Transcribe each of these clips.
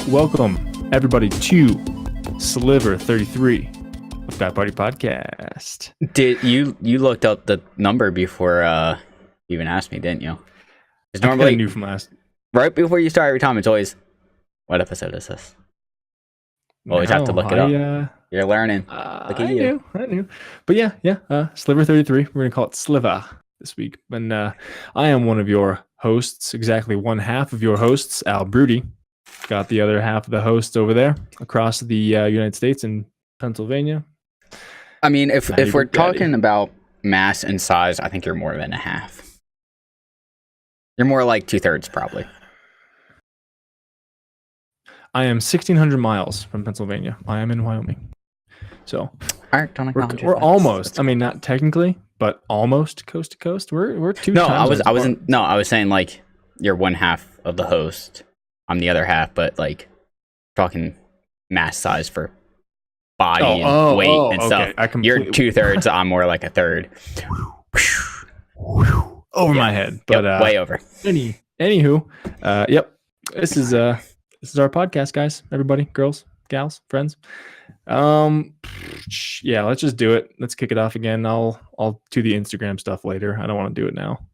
welcome everybody to Sliver 33 of Guy Party Podcast. Did you looked up the number before you even asked me, didn't you? It's I normally knew from last. right before you start every time. It's always, what episode is this? Always have to look it up. You're learning. Look at you. I knew. But yeah. Sliver 33. We're gonna call it Sliver this week. And I am one of your hosts, exactly one half of your hosts, Al Broody. Got the other half of the hosts over there across the United States in Pennsylvania. I mean, if we're talking about mass and size, I think you're more than a half. You're more like 2/3 probably. I am 1,600 miles from Pennsylvania. I am in Wyoming. So we're almost. I mean, not technically, but almost coast to coast. We're two. No, I was saying like you're one half of the host. I'm the other half, but like talking mass size for body and weight and stuff. You're 2/3. I'm more like a third. Over my head, but way over. Anywho, yep. This is our podcast, guys. Everybody, girls, gals, friends. Yeah, let's just do it. Let's kick it off again. I'll do the Instagram stuff later. I don't want to do it now.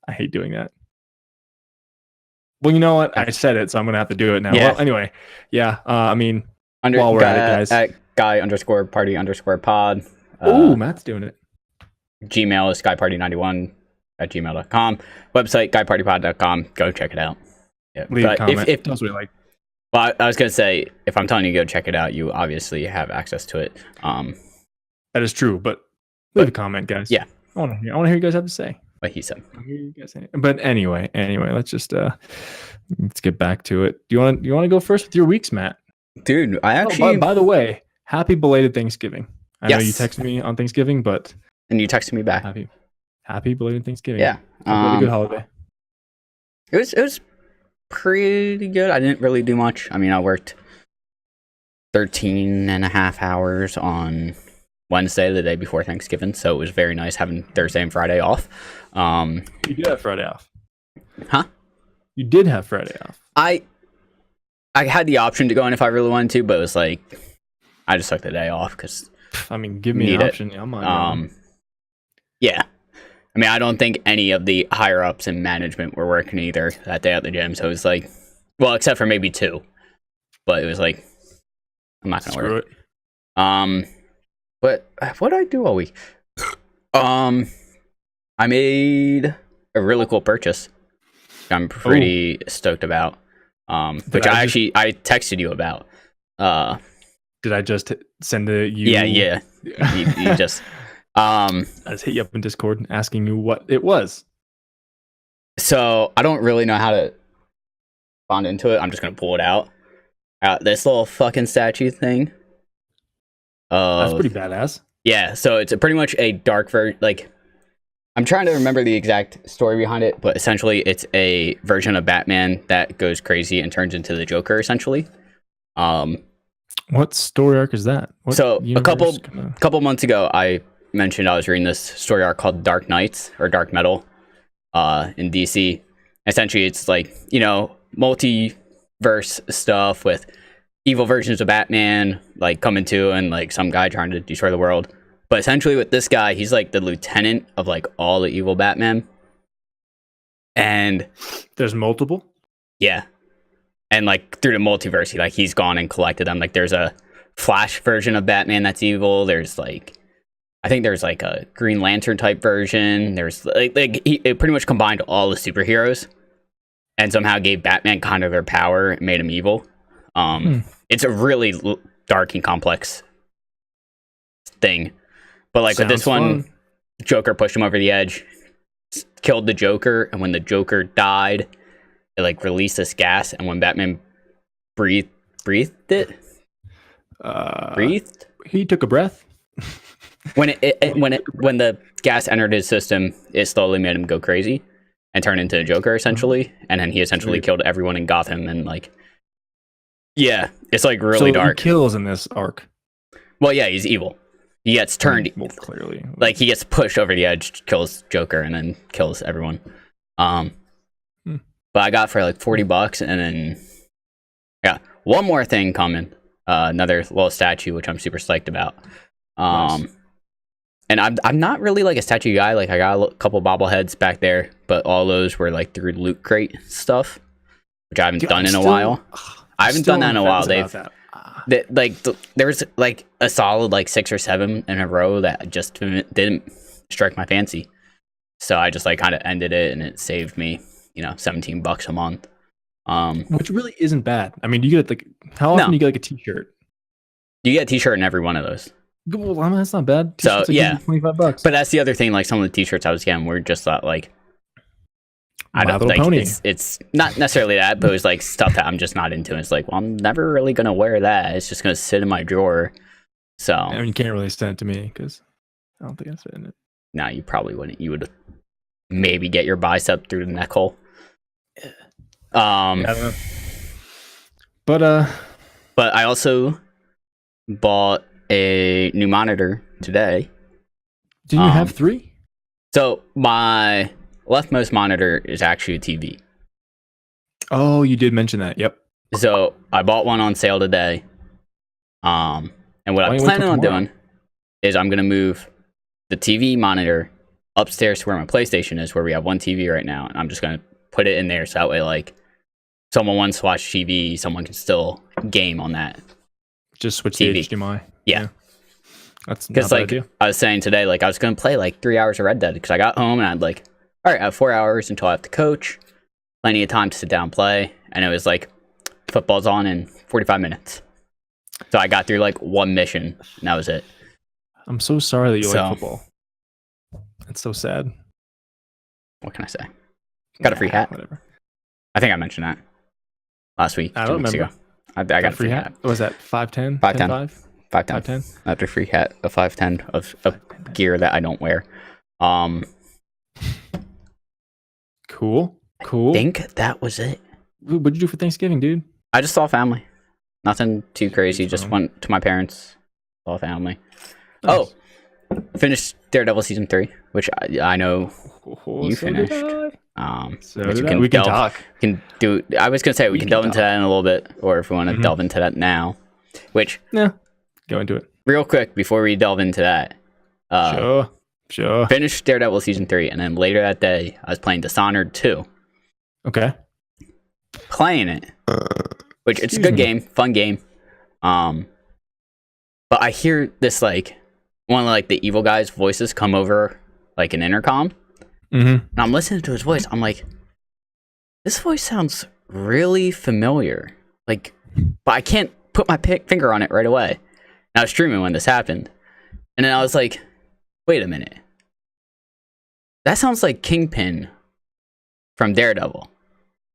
I hate doing that. Well, you know what? I said it, so I'm gonna have to do it now. Yeah. Well, anyway, yeah. I mean, while we're at it, guys, at guy_party_pod. Ooh, Matt's doing it. Gmail is guyparty91@gmail.com. Website guypartypod.com. Go check it out. Yeah. Leave a comment. If that's what you like. Well, I was gonna say, if I'm telling you to go check it out, you obviously have access to it. That is true, but leave a comment, guys. Yeah, I want to hear what you guys have to say. What he said. But anyway, let's just let's get back to it. Do you want to go first with your weeks, Matt? Dude, I actually. By the way, happy belated Thanksgiving. I know you texted me on Thanksgiving, but and you texted me back. Happy belated Thanksgiving. Yeah, really good holiday. It was pretty good. I didn't really do much. I mean, I worked 13 and a half hours on Wednesday, the day before Thanksgiving, so it was very nice having Thursday and Friday off. You did have Friday off. Huh? You did have Friday off. I had the option to go in if I really wanted to, but it was like I just took the day off because I mean, give me an option. Yeah, I'm on. Yeah. I mean, I don't think any of the higher ups in management were working either that day at the gym, so it was like, well, except for maybe two, but it was like I'm not gonna work. But what did I do all week? I made a really cool purchase. I'm pretty stoked about. Which I texted you about. Did I just send you? Yeah. You just. I just hit you up in Discord asking you what it was. So I don't really know how to respond into it. I'm just gonna pull it out. This little fucking statue thing. That's pretty badass. Yeah, so it's pretty much a dark version. Like, I'm trying to remember the exact story behind it, but essentially, it's a version of Batman that goes crazy and turns into the Joker. Essentially, what story arc is that? A couple months ago, I mentioned I was reading this story arc called Dark Knights or Dark Metal, in DC. Essentially, it's like multiverse stuff with evil versions of Batman like coming to and like some guy trying to destroy the world. But essentially with this guy, he's like the lieutenant of like all the evil Batman. And there's multiple? Yeah. And like through the multiverse, he's gone and collected them. Like there's a Flash version of Batman that's evil. There's like I think there's like a Green Lantern type version. There's it pretty much combined all the superheroes and somehow gave Batman kind of their power and made him evil. It's a really dark and complex thing, but like with this one, Joker pushed him over the edge, killed the Joker, and when the Joker died, it like released this gas, and when Batman breathed it, he took a breath. when the gas entered his system, it slowly made him go crazy and turn into a Joker essentially, and then he essentially killed everyone in Gotham and like. Yeah, it's like really dark. He kills in this arc. Well, yeah, he's evil. He gets turned clearly. Like he gets pushed over the edge, kills Joker, and then kills everyone. But I got for like $40, and then Yeah. One more thing coming. Another little statue, which I'm super psyched about. Nice. And I'm not really like a statue guy. Like I got a couple bobbleheads back there, but all those were like through Loot Crate stuff, which I haven't Dude, done I'm in a still- while. I haven't still done that on in a the while, fence Dave. about that. There was like a solid like 6 or 7 in a row that just didn't strike my fancy. So I just like kind of ended it, and it saved me, $17 a month. Which really isn't bad. I mean, you get like how often No. do you get like a T-shirt? You get a T-shirt in every one of those. Well, I mean, that's not bad. So, T-shirts, like, yeah. $25. But that's the other thing. Like some of the T-shirts I was getting were just like I My don't Little like Pony. it's not necessarily that, but it was like stuff that I'm just not into. It's like, well, I'm never really gonna wear that. It's just gonna sit in my drawer. So I mean, you can't really send it to me because I don't think I fit in it. no, you probably wouldn't. You would maybe get your bicep through the neck hole. I don't know. But But I also bought a new monitor today. didn't you have 3? So my leftmost monitor is actually a TV. Oh, you did mention that. Yep. So I bought one on sale today. And what Why I'm don't you wait planning till on tomorrow? doing is I'm gonna move the TV monitor upstairs to where my PlayStation is, where we have one TV right now, and I'm just gonna put it in there so that way, like, someone wants to watch TV, someone can still game on that. Just switch TV. the HDMI. Yeah. That's not a Because bad like idea. I was saying today, like I was gonna play like 3 hours of Red Dead because I got home and I'd like, all right, I have 4 hours until I have to coach, plenty of time to sit down and play, and it was like football's on in 45 minutes. So I got through like one mission and that was it. I'm so sorry that you So- like football. It's so sad. What can I say? Got a free hat. Whatever. I think I mentioned that last week. I 2 don't weeks remember. ago. I got a free hat. What was that 510? 510. 5? 510. 510? After free hat, a 510 of gear that I don't wear. Cool. Cool. Think that was it. What'd you do for Thanksgiving, dude? I just saw family. Nothing too crazy. Just Fun. went to my parents. Saw family. Nice. Oh, finished Daredevil season 3, which I know. Oh, you so did finished. I. So which did I. We can talk. Can do. I was gonna say we can delve into that in a little bit, or if we want to Mhm. delve into that now. Which, Yeah. Go into it. real quick, before we delve into that, Sure. finished Daredevil season 3, and then later that day, I was playing Dishonored 2. Okay. Playing it, which it's a Excuse good me. game, fun game. But I hear this like one of like the evil guy's voices come over like an intercom, Mm-hmm. and I'm listening to his voice. I'm like, this voice sounds really familiar. Like, but I can't put my finger on it right away. And I was streaming when this happened, and then I was like, wait a minute, that sounds like Kingpin from Daredevil.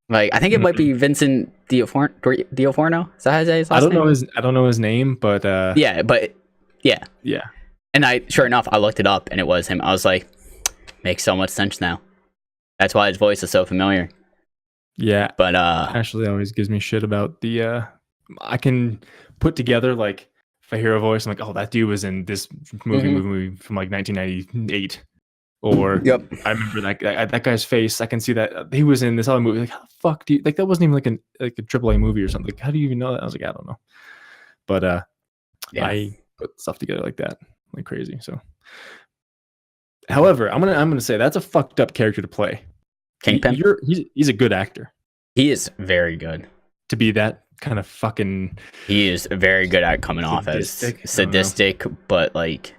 Like, I think it might be Vincent D'Onofrio. Is that how I say his last I don't name? know I don't know his name, but Yeah, but yeah. yeah. And sure enough, I looked it up and it was him. I was like, makes so much sense now. That's why his voice is so familiar. Yeah. But Ashley always gives me shit about the I can put together like if I hear a voice, I'm like, oh, that dude was in this movie from like 1998. Or yep. I remember that guy's face. I can see that he was in this other movie. Like, how the fuck do you like that wasn't even like a AAA movie or something. Like, how do you even know that? I was like, I don't know. But Yeah. I put stuff together like that, like crazy. So however, I'm gonna say that's a fucked up character to play. Kingpin? He's a good actor He is very good. to be that kind of fucking He is very good at coming off as Sadistic? I don't know. sadistic, but like,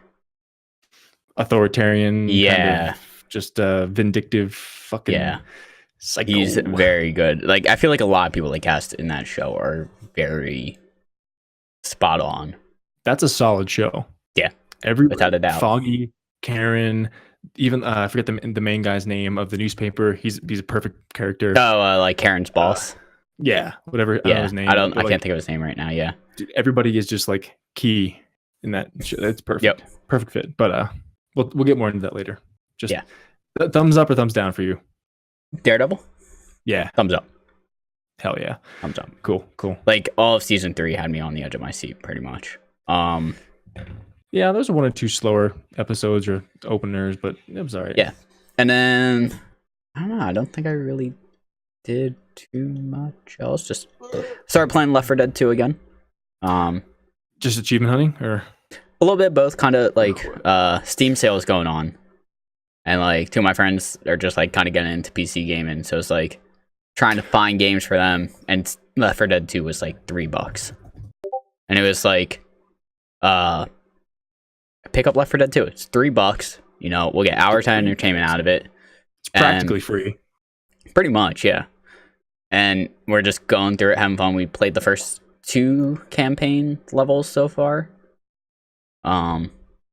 authoritarian, Yeah. kind of just vindictive fucking yeah, psycho. he's very good. Like, I feel like a lot of people they cast in that show are very spot on. That's a solid show. Yeah, every without a doubt. Foggy, Karen, even I forget the main guy's name of the newspaper. He's a perfect character. Oh, like Karen's boss. Yeah, whatever. I don't know Yeah, his name. I but, can't like, think of his name right now. Yeah, dude, everybody is just like key in that. It's perfect. Yep. Perfect fit. But we'll get more into that later. Just Yeah. Thumbs up or thumbs down for you? Daredevil. Yeah. Thumbs up. Hell yeah. Thumbs up. Cool. Like, all of season 3 had me on the edge of my seat, pretty much. Yeah, those are one or two slower episodes or openers, but it was alright. Yeah. And then I don't know. I don't think I really did too much else. Just started playing Left 4 Dead 2 again. Just achievement hunting, or A little bit both. Kind of like Steam sales going on, and like two of my friends are just like kind of getting into PC gaming. So it's like trying to find games for them. And Left 4 Dead 2 was like $3, and it was like pick up Left 4 Dead 2. It's $3. You know, we'll get hours of entertainment out of it. it's practically free. Pretty much, yeah. And we're just going through it, having fun. We played the first 2 campaign levels so far. But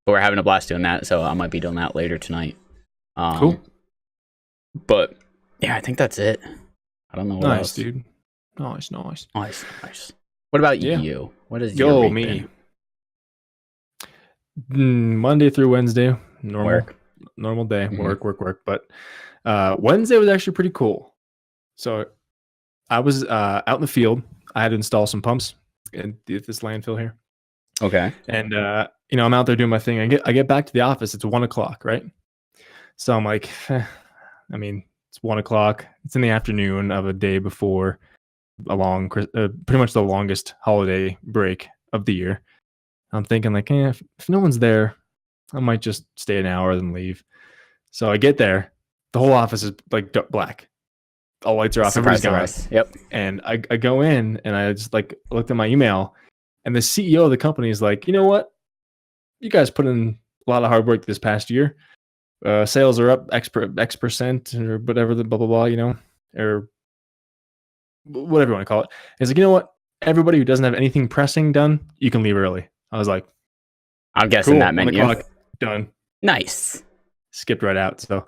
we're having a blast doing that, so I might be doing that later tonight. Cool. But yeah, I think that's it. I don't know what Nice, else. dude. Nice. Nice. What about Yeah. you? What is your Yo, week me. been? Monday through Wednesday, Work. normal day, Mhm. work. But Wednesday was actually pretty cool. So I was out in the field. I had to install some pumps in this landfill here, Okay. and you know, I'm out there doing my thing. I get back to the office. It's 1:00, right? So I'm like, I mean, it's 1:00. It's in the afternoon of a day before a long, pretty much the longest holiday break of the year. I'm thinking like, if no one's there, I might just stay an hour and leave. So I get there, the whole office is like black. All lights are off. Surprise, Everybody's gone. surprise. Yep. And I go in and I just like looked at my email, and the CEO of the company is like, you know what? You guys put in a lot of hard work this past year. Sales are up X percent or whatever, the blah blah blah, you know, or whatever you want to call it. He's like, you know what? Everybody who doesn't have anything pressing done, you can leave early. I was like, I'm guessing cool. that meant 1 you. o'clock, done. Nice. Skipped right out. So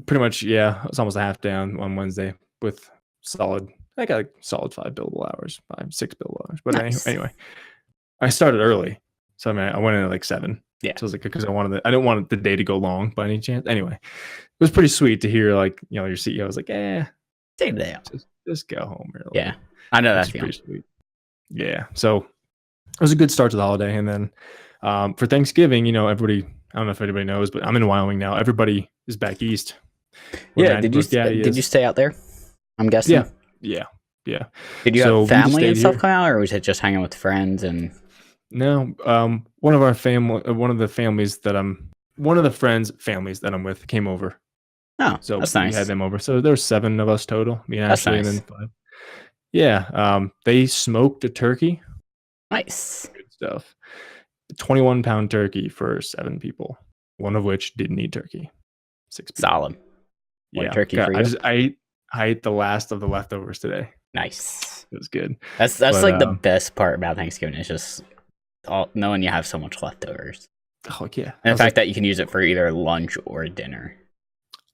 pretty much, yeah, it's almost a half down on Wednesday with solid. I got like solid 5 billable hours, 6 billable hours. But Nice. anyway, I started early, so I mean, I went in at like 7. Yeah. So I was like, because I didn't want the day to go long by any chance. Anyway, it was pretty sweet to hear, like, you know, your CEO was like, Take the day off. just go home early. Yeah. I know that Which is feeling. pretty sweet. Yeah. So it was a good start to the holiday. And then for Thanksgiving, you know, everybody, I don't know if anybody knows, but I'm in Wyoming now. Everybody is back east. where Yeah. Matt Did you Daddy did you is. stay out there? I'm guessing. Yeah. Did you So we have just family stayed and stuff here. come out, or was it just hanging with friends and? No, one of our family, one of the families families that I'm with came over. Oh, So that's we nice. had them over. So there's 7 of us total. Me and That's Ashley, nice. and then 5. Yeah. They smoked a turkey. Nice. Good stuff. 21-pound turkey for 7 people. One of which didn't eat turkey. 6 people. Solid. One Yeah. turkey God, for you. I ate the last of the leftovers today. Nice. It was good. That's But, like the best part about Thanksgiving is just knowing you have so much leftovers, Oh yeah. and the fact that you can use it for either lunch or dinner.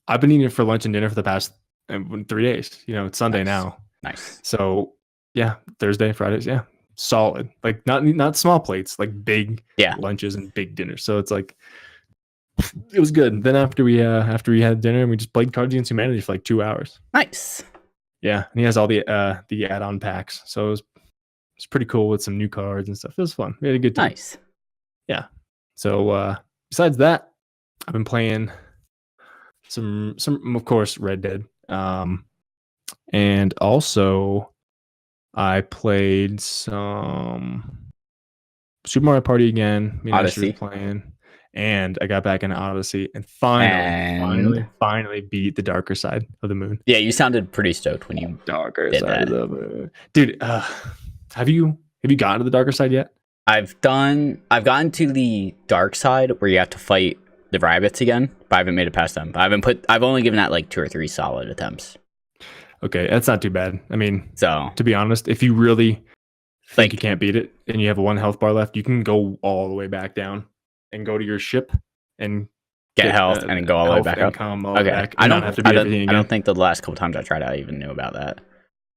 I've been eating it for lunch and dinner for the past 3 days. You know, it's Sunday Nice. now. Nice. So yeah, Thursday, Fridays, yeah, solid. Like not small plates, like big Yeah. lunches and big dinners. So it's like it was good. Then after we had dinner, we just played Cards Against Humanity for like 2 hours. Nice. Yeah, and he has all the add-on packs, so it was pretty cool with some new cards and stuff. It was fun. We had a good time. Nice. So besides that, I've been playing some of course Red Dead, and also I played some Super Mario Party again. Me and Ashley Odyssey. were playing, and I got back into Odyssey and finally beat the darker side of the moon. Yeah, you sounded pretty stoked when you. Darker Did side that. of the moon, dude. Have you gotten to the darker side yet? I've gotten to the dark side where you have to fight the rabbits again, but I haven't made it past them. I've only given that like 2 or 3 solid attempts. Okay, that's not too bad. I mean, So to be honest, if you really think Like- you can't beat it and you have 1 health bar left, you can go all the way back down and go to your ship and get health and then go all the way health back and up. come all the Okay, way back. I and don't not have to beat everything I again. don't think the last couple times I tried it, I even knew about that.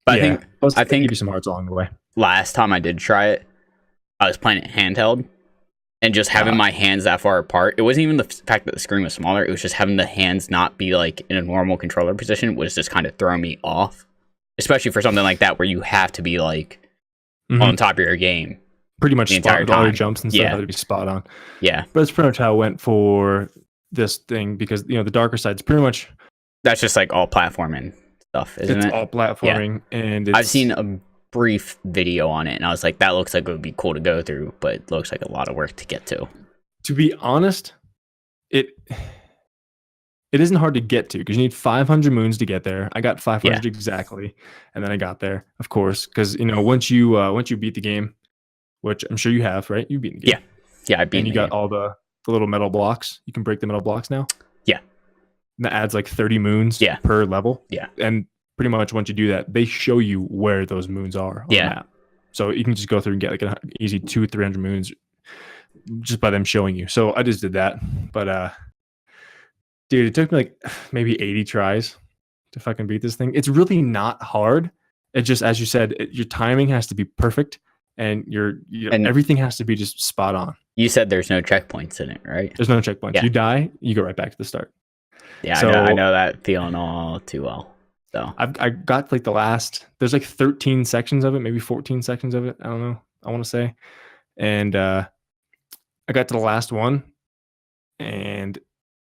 But Yeah, I think give you some hearts along the way. last time I did try it, I was playing it handheld, and just having my hands that far apart. It wasn't even the fact that the screen was smaller. It was just having the hands not be like in a normal controller position was just kind of throwing me off, especially for something like that where you have to be like Mhm. on top of your game. Pretty much the entire spot, all your time. jumps and stuff Yeah. had to be spot on. Yeah, But it's pretty much how it went for this thing, because you know the darker side's pretty much That's just like all platforming stuff, isn't It's it? all platforming, and it's, I've seen a brief video on it, and I was like, that looks like it would be cool to go through, but it looks like a lot of work to get to. to be honest, it isn't hard to get to because you need 500 moons to get there. I got 500 exactly, and then I got there, of course, because once you beat the game, which I'm sure you have, right? You've beaten the game. Yeah, I beat. And you got all the little metal blocks. You can break the metal blocks now. Yeah. And that adds like 30 moons Yeah. per level. Yeah. And pretty much once you do that, they show you where those moons are on the map. So you can just go through and get like an easy 200-300 moons just by them showing you. So I just did that. But dude, it took me like maybe 80 tries to fucking beat this thing. It's really not hard. It just, as you said, your timing has to be perfect, and and everything has to be just spot on. You said there's no checkpoints in it, right? There's no checkpoints. Yeah. You die, you go right back to the start. Yeah, So- I know that feeling all too well. So I got like there's like 13 sections of it, maybe 14 sections of it. I don't know. I want to say. And I got to the last one, and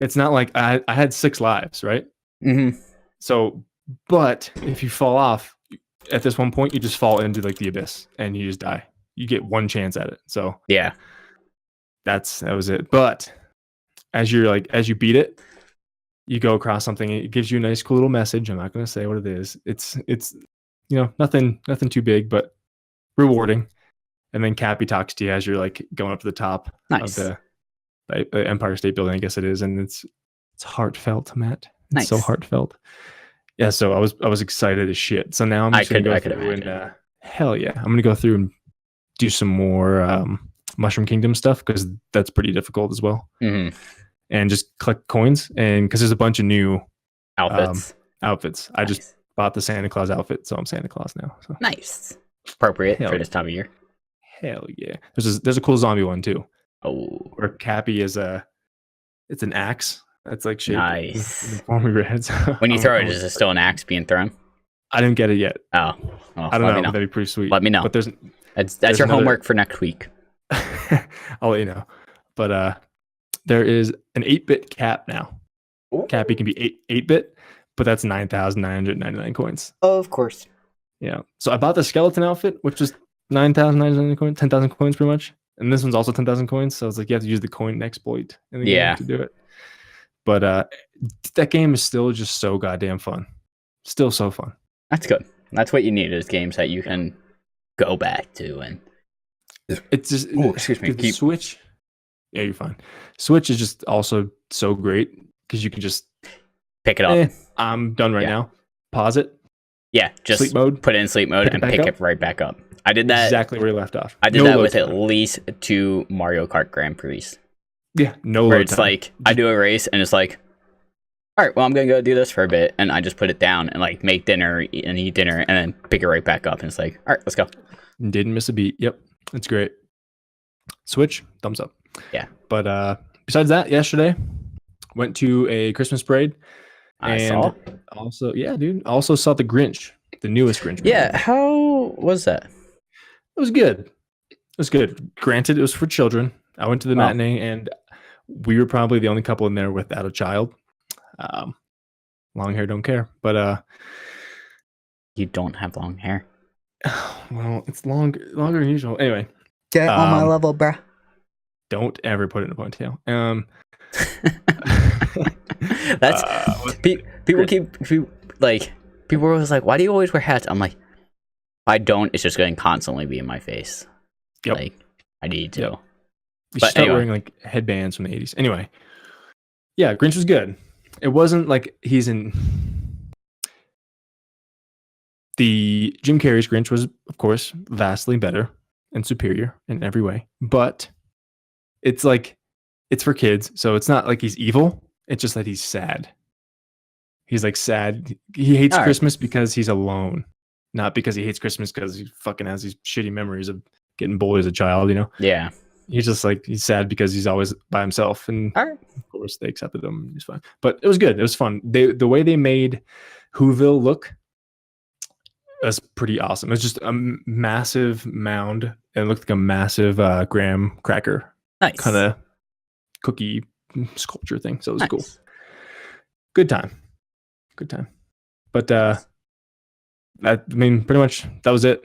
it's not like I had 6 lives, right? Mhm. So, but if you fall off at this one point, you just fall into like the abyss and you just die. You get one chance at it. So Yeah. that was it. But as you beat it, you go across something. It gives you a nice, cool little message. I'm not going to say what it is. It's nothing too big, but rewarding. And then Cappy talks to you as you're like going up to the top Nice. of the Empire State Building, I guess it is, and it's heartfelt, Matt. It's so Nice. heartfelt. Yeah, so I was excited as shit. So now I'm I just gonna could go through imagine. and hell yeah, I'm gonna go through and do some more Mushroom Kingdom stuff because that's pretty difficult as well. Mhm. And just collect coins, and because there's a bunch of new Outfits. outfits. I just bought the Santa Claus outfit, so I'm Santa Claus now. So Nice. Appropriate Hell for this time of year. hell yeah. There's a cool zombie one too, Oh, where Cappy is it's an axe that's like shaped Nice. in the form of your head. So when you I'm- throw it, I'm- is it still an axe being thrown? I didn't get it yet. Oh, well, I don't let know. me know. That'd be pretty sweet. Let me know. But there's That's there's your another- homework for next week. I'll let you know. But there is an 8-bit cap now. Cappy can be 8-bit, but that's 9,999 coins. Of course. Yeah. So I bought the skeleton outfit, which was 9,999 coins, 10,000 coins pretty much. And this one's also 10,000 coins. So it's like you have to use the coin exploit in the Yeah. game to do it. But that game is still just so goddamn fun. Still so fun. That's good. That's what you need is games that you can go back to and It's just Oh, excuse me. the Keep- Switch. Yeah, you're fine. Switch is just also so great because you can just pick it up. I'm done right Yeah. now. Pause it. Yeah, just Sleep mode. put it in sleep mode Pick it and back pick up. it right back up. I did that. Exactly where you left off. I did No that load with at time. least 2 Mario Kart Grand Prix, Yeah, no where load it's time. like I do a race and it's like, all right, well I'm gonna go do this for a bit, and I just put it down and like make dinner and eat dinner and then pick it right back up, and it's like, all right, let's go. Didn't miss a beat. Yep, it's great. Switch, thumbs up. Yeah. But besides that, yesterday went to a Christmas parade. I And saw. Also, yeah, dude. Also saw the Grinch, the newest Grinch movie. Yeah, how was that? It was good. It was good. Granted, it was for children. I went to the Wow. matinee, and we were probably the only couple in there without a child. Long hair don't care, but You don't have long hair. well, it's longer than usual. Anyway, Get on my Um, level, bruh. don't ever put it in a ponytail. That's what- people people are always like, why do you always wear hats? I'm like, I don't. It's just going to constantly be in my face. Yep. Like I need to. Yep. You But should start anyway. wearing like headbands from the 80s. Anyway, yeah, Grinch was good. It wasn't like he's in the Jim Carrey's Grinch was, of course, vastly better and superior in every way. But it's like it's for kids, so it's not like he's evil. It's just that he's sad. He's like sad. He hates All right. Christmas because he's alone, not because he hates Christmas because he fucking has these shitty memories of getting bullied as a child. You know. Yeah. He's just like he's sad because he's always by himself, and All right. of course they accepted him. He's fine, but it was good. It was fun. The way they made Whoville look was pretty awesome. It was just a massive mound, and it looked like a massive graham cracker Nice. kind of cookie sculpture thing. So it was nice. cool. Good time. Good time. But I mean, pretty much that was it.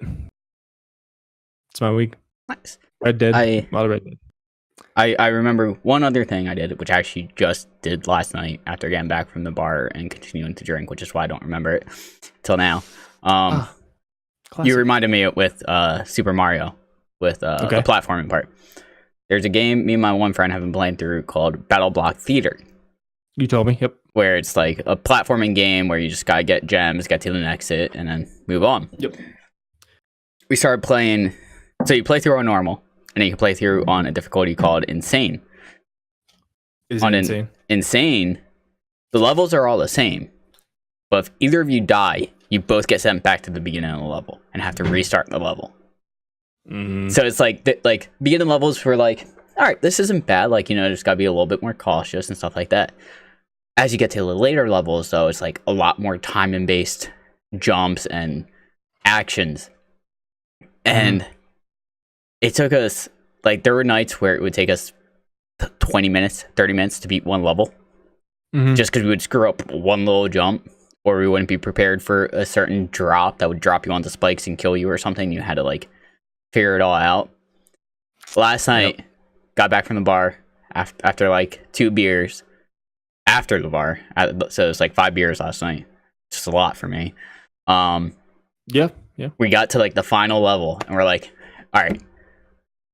It's my week. Nice. Red Dead. I A lot of Red Dead. I remember one other thing I did, which I actually just did last night after getting back from the bar and continuing to drink, which is why I don't remember it till now. You Classic. reminded me with Super Mario, with the platforming part. There's a game me and my one friend have been playing through called Battle Block Theater, You told me. Yep. where it's like a platforming game where you just gotta get gems, get to the next hit, and then move on. Yep. We started playing, so you play through on normal, and then you can play through on a difficulty called Insane. Is On it an- insane? Insane, the levels are all the same, but if either of you die, you both get sent back to the beginning of the level and have to restart the level. So it's like beginning levels were like, all right, this isn't bad. Like, just gotta be a little bit more cautious and stuff like that. As you get to the later levels, though, it's like a lot more timing based jumps and actions. And it took us, like, there were nights where it would take us 20 minutes, 30 minutes to beat one level, just because we would screw up one little jump, or we wouldn't be prepared for a certain drop that would drop you onto spikes and kill you or something. You had to, like, figure it all out. Last night, got back from the bar after like 2 beers. After the bar, so it was like 5 beers last night. Just a lot for me. Yeah. We got to like the final level, and we're like, all right,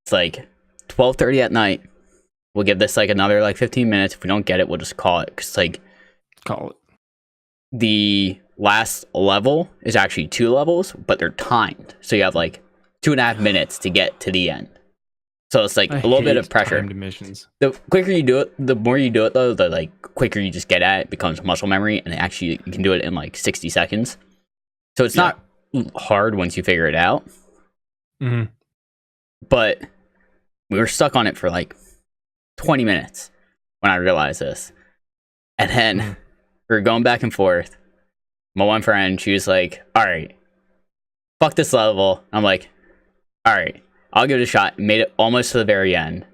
it's like 12:30 at night. We'll give this like another like 15 minutes. If we don't get it, we'll just call it. Because like Call it. the last level is actually 2 levels, but they're timed. So you have like 2.5 minutes to get to the end. So it's like a little bit of pressure. Timed missions. The quicker you do it, the more you do it though, the like quicker you just get at it. It becomes muscle memory, and actually you can do it in like 60 seconds. So it's not hard once you figure it out. But we were stuck on it for like 20 minutes when I realized this. And then we were going back and forth. My one friend, she was like, all right, fuck this level. I'm like, all right, I'll give it a shot. Made it almost to the very end.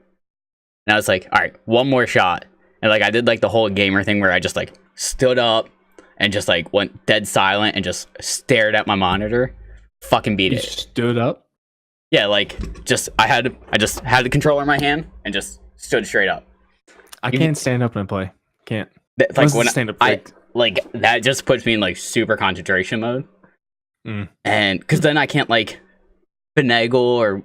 And I was like, all right, one more shot. And like I did like the whole gamer thing where I just like stood up and just like went dead silent and just stared at my monitor. Fucking beat You it. stood up. Yeah, like I just had the controller in my hand and just stood straight up. I can't stand up and play. Can't. Like when stand up. like that just puts me in like super concentration mode. And because then I can't like finagle or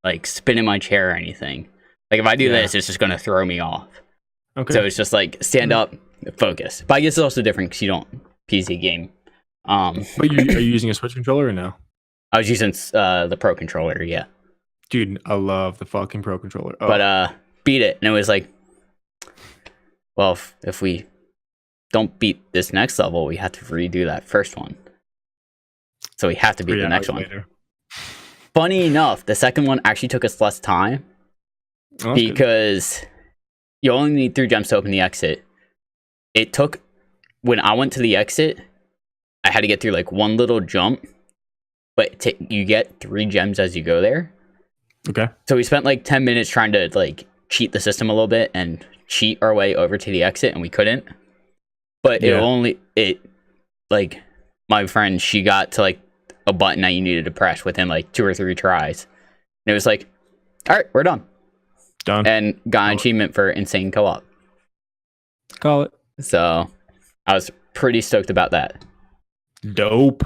like spin in my chair or anything. Like if I do this, it's just gonna throw me off. Okay. So it's just like stand up, focus. But I guess it's also different because you don't PC game. But are you using a Switch controller or no? I was using the Pro controller, yeah. Dude, I love the fucking Pro controller. Oh. But beat it, and it was like, well, if we don't beat this next level, we have to redo that first one. So we have to beat 3 the next hours one. later. Funny enough, the second one actually took us less time Oh, that's good. because you only need 3 gems to open the exit. It took, when I went to the exit, I had to get through like one little jump, but you get 3 gems as you go there. Okay. So we spent like 10 minutes trying to like cheat the system a little bit and cheat our way over to the exit, and we couldn't. But like my friend, she got to like a button that you needed to press within like 2 or 3 tries. And it was like, all right, we're done. Done. And got an achievement for insane co-op. Call it. So I was pretty stoked about that. Dope.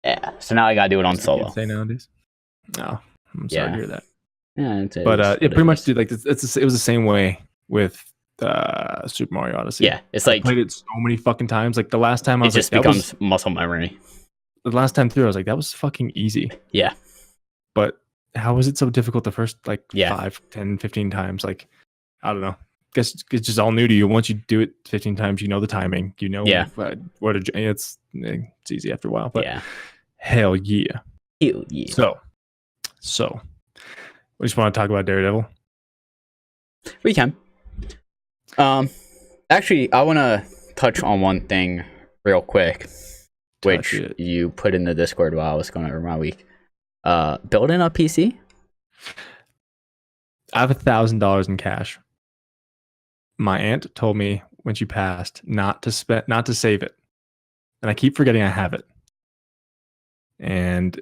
Yeah. So now I gotta do it on solo. Say nowadays. No, I'm sorry to hear that. Yeah, But it pretty much did like it was the same way with Super Mario Odyssey. Yeah, it's like I played it so many fucking times. Like the last time I it was just like, becomes muscle memory. the last time through, I was like, that was fucking easy. Yeah. But how was it so difficult the first like Yeah. 5, 10, 15 times? Like, I don't know. Guess it's just all new to you. Once you do it 15 times, you know the timing. You know what it's easy after a while. But yeah. hell yeah. Hell yeah. So we just want to talk about Daredevil. We can. Actually, I want to touch on one thing real quick, which you put in the Discord while I was going over my week. Building a PC. I have $1,000 in cash. My aunt told me when she passed not to save it. and I keep forgetting I have it. And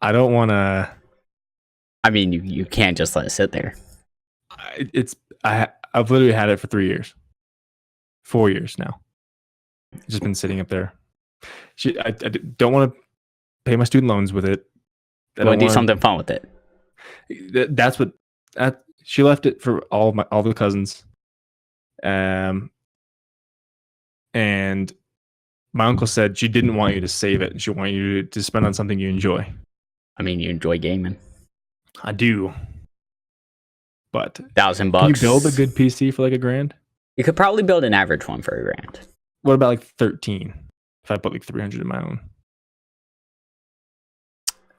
I don't want to. I mean, you can't just let it sit there. I've literally had it for 3 years, 4 years now. It's just been sitting up there. I don't want to pay my student loans with it. I want to do something fun with it. That's what. She left it for all the cousins. And my uncle said she didn't want you to save it. She wanted you to spend on something you enjoy. I mean, you enjoy gaming. I do. But $1,000. Can you build a good PC for like $1,000? You could probably build an average one for $1,000. What about like 13? If I put like 300 in my own,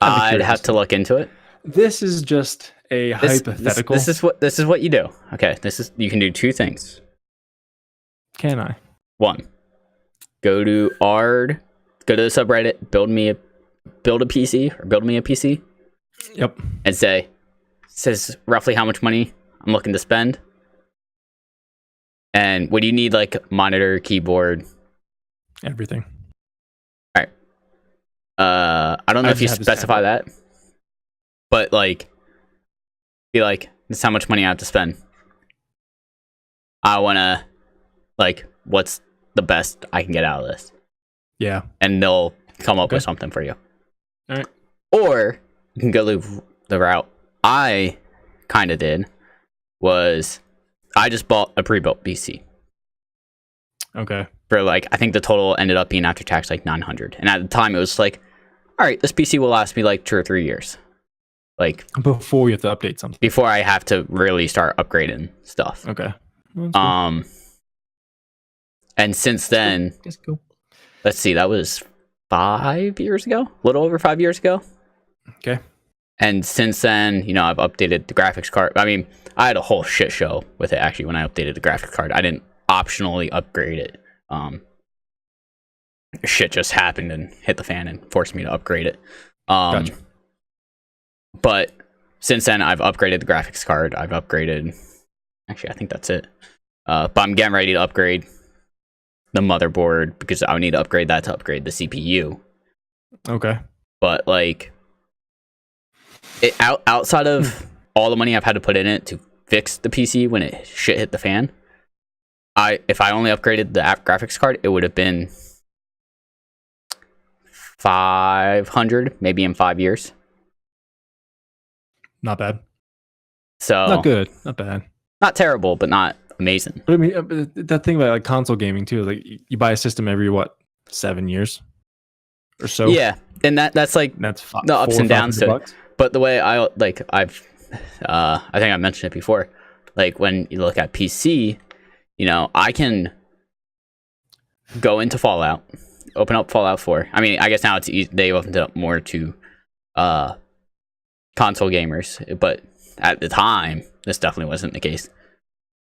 I'd have to look into it. This is just a hypothetical. This is what you do. Okay, you can do 2 things. Can I? 1, go to the subreddit, build a PC or build me a PC. Yep. And says roughly how much money I'm looking to spend. And what do you need, like monitor, keyboard? Everything. All right. I don't know if you specify that, but like, be like, this is how much money I have to spend. I want to, like, what's the best I can get out of this? Yeah. And they'll come up with something for you. All right. Or you can go the route I kind of did, was I just bought a pre-built PC. Okay. For like, I think the total ended up being after tax like $900. And at the time it was like, all right, this PC will last me like 2 or 3 years. Like before you have to update something. Before I have to really start upgrading stuff. Okay. Well, and since then, let's see, that was 5 years ago, a little over 5 years ago. Okay. And since then, I've updated the graphics card. I mean, I had a whole shit show with it actually when I updated the graphics card. I didn't optionally upgrade it. Shit just happened and hit the fan and forced me to upgrade it. Gotcha. But since then, I've upgraded the graphics card. I've upgraded. Actually, I think that's it. But I'm getting ready to upgrade the motherboard because I would need to upgrade that to upgrade the CPU. Okay. But like, outside of all the money I've had to put in it to fix the PC when it shit hit the fan, if I only upgraded the graphics card, it would have been $500 maybe in 5 years. Not bad. So not good. Not bad. Not terrible, but not amazing. But I mean, that thing about like console gaming too, like you buy a system every 7 years or so. Yeah, and that's like that's the ups and downs to it. But the way I think I mentioned it before. Like when you look at PC, I can go into Fallout, open up Fallout 4. I mean, I guess now they opened it up more to console gamers, but at the time, this definitely wasn't the case.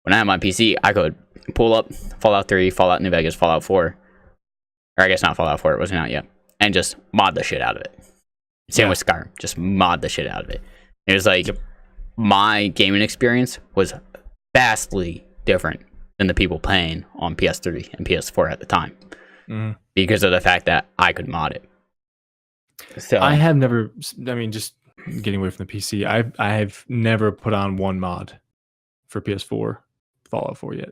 When I had my PC, I could pull up Fallout 3, Fallout New Vegas, Fallout 4, or I guess not Fallout 4, it wasn't out yet, and just mod the shit out of it. Same with Skyrim, just mod the shit out of it. It was like, my gaming experience was vastly different than the people playing on PS3 and PS4 at the time, because of the fact that I could mod it. So I have never, I mean, just getting away from the PC, I have never put on one mod for PS4 Fallout 4 yet.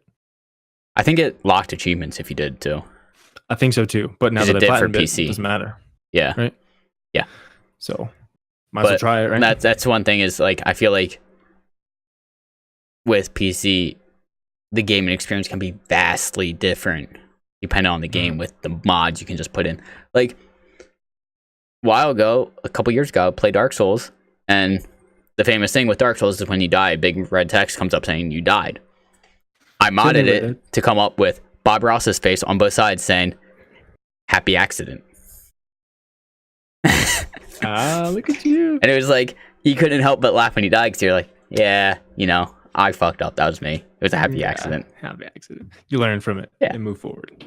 I think it locked achievements if you did too. I think so too, but now that I platinumed it, it doesn't matter. Yeah. Right? Yeah. So might as well try it, right? That's one thing is like, I feel like with PC, the gaming experience can be vastly different depending on the game with the mods you can just put in. Like a couple years ago, I played Dark Souls, and the famous thing with Dark Souls is when you die, a big red text comes up saying you died. I modded it to come up with Bob Ross's face on both sides saying, "Happy accident." Look at you. And it was like, you couldn't help but laugh when you died because you're like, yeah, I fucked up. That was me. It was a happy accident. Happy accident. You learn from it and move forward.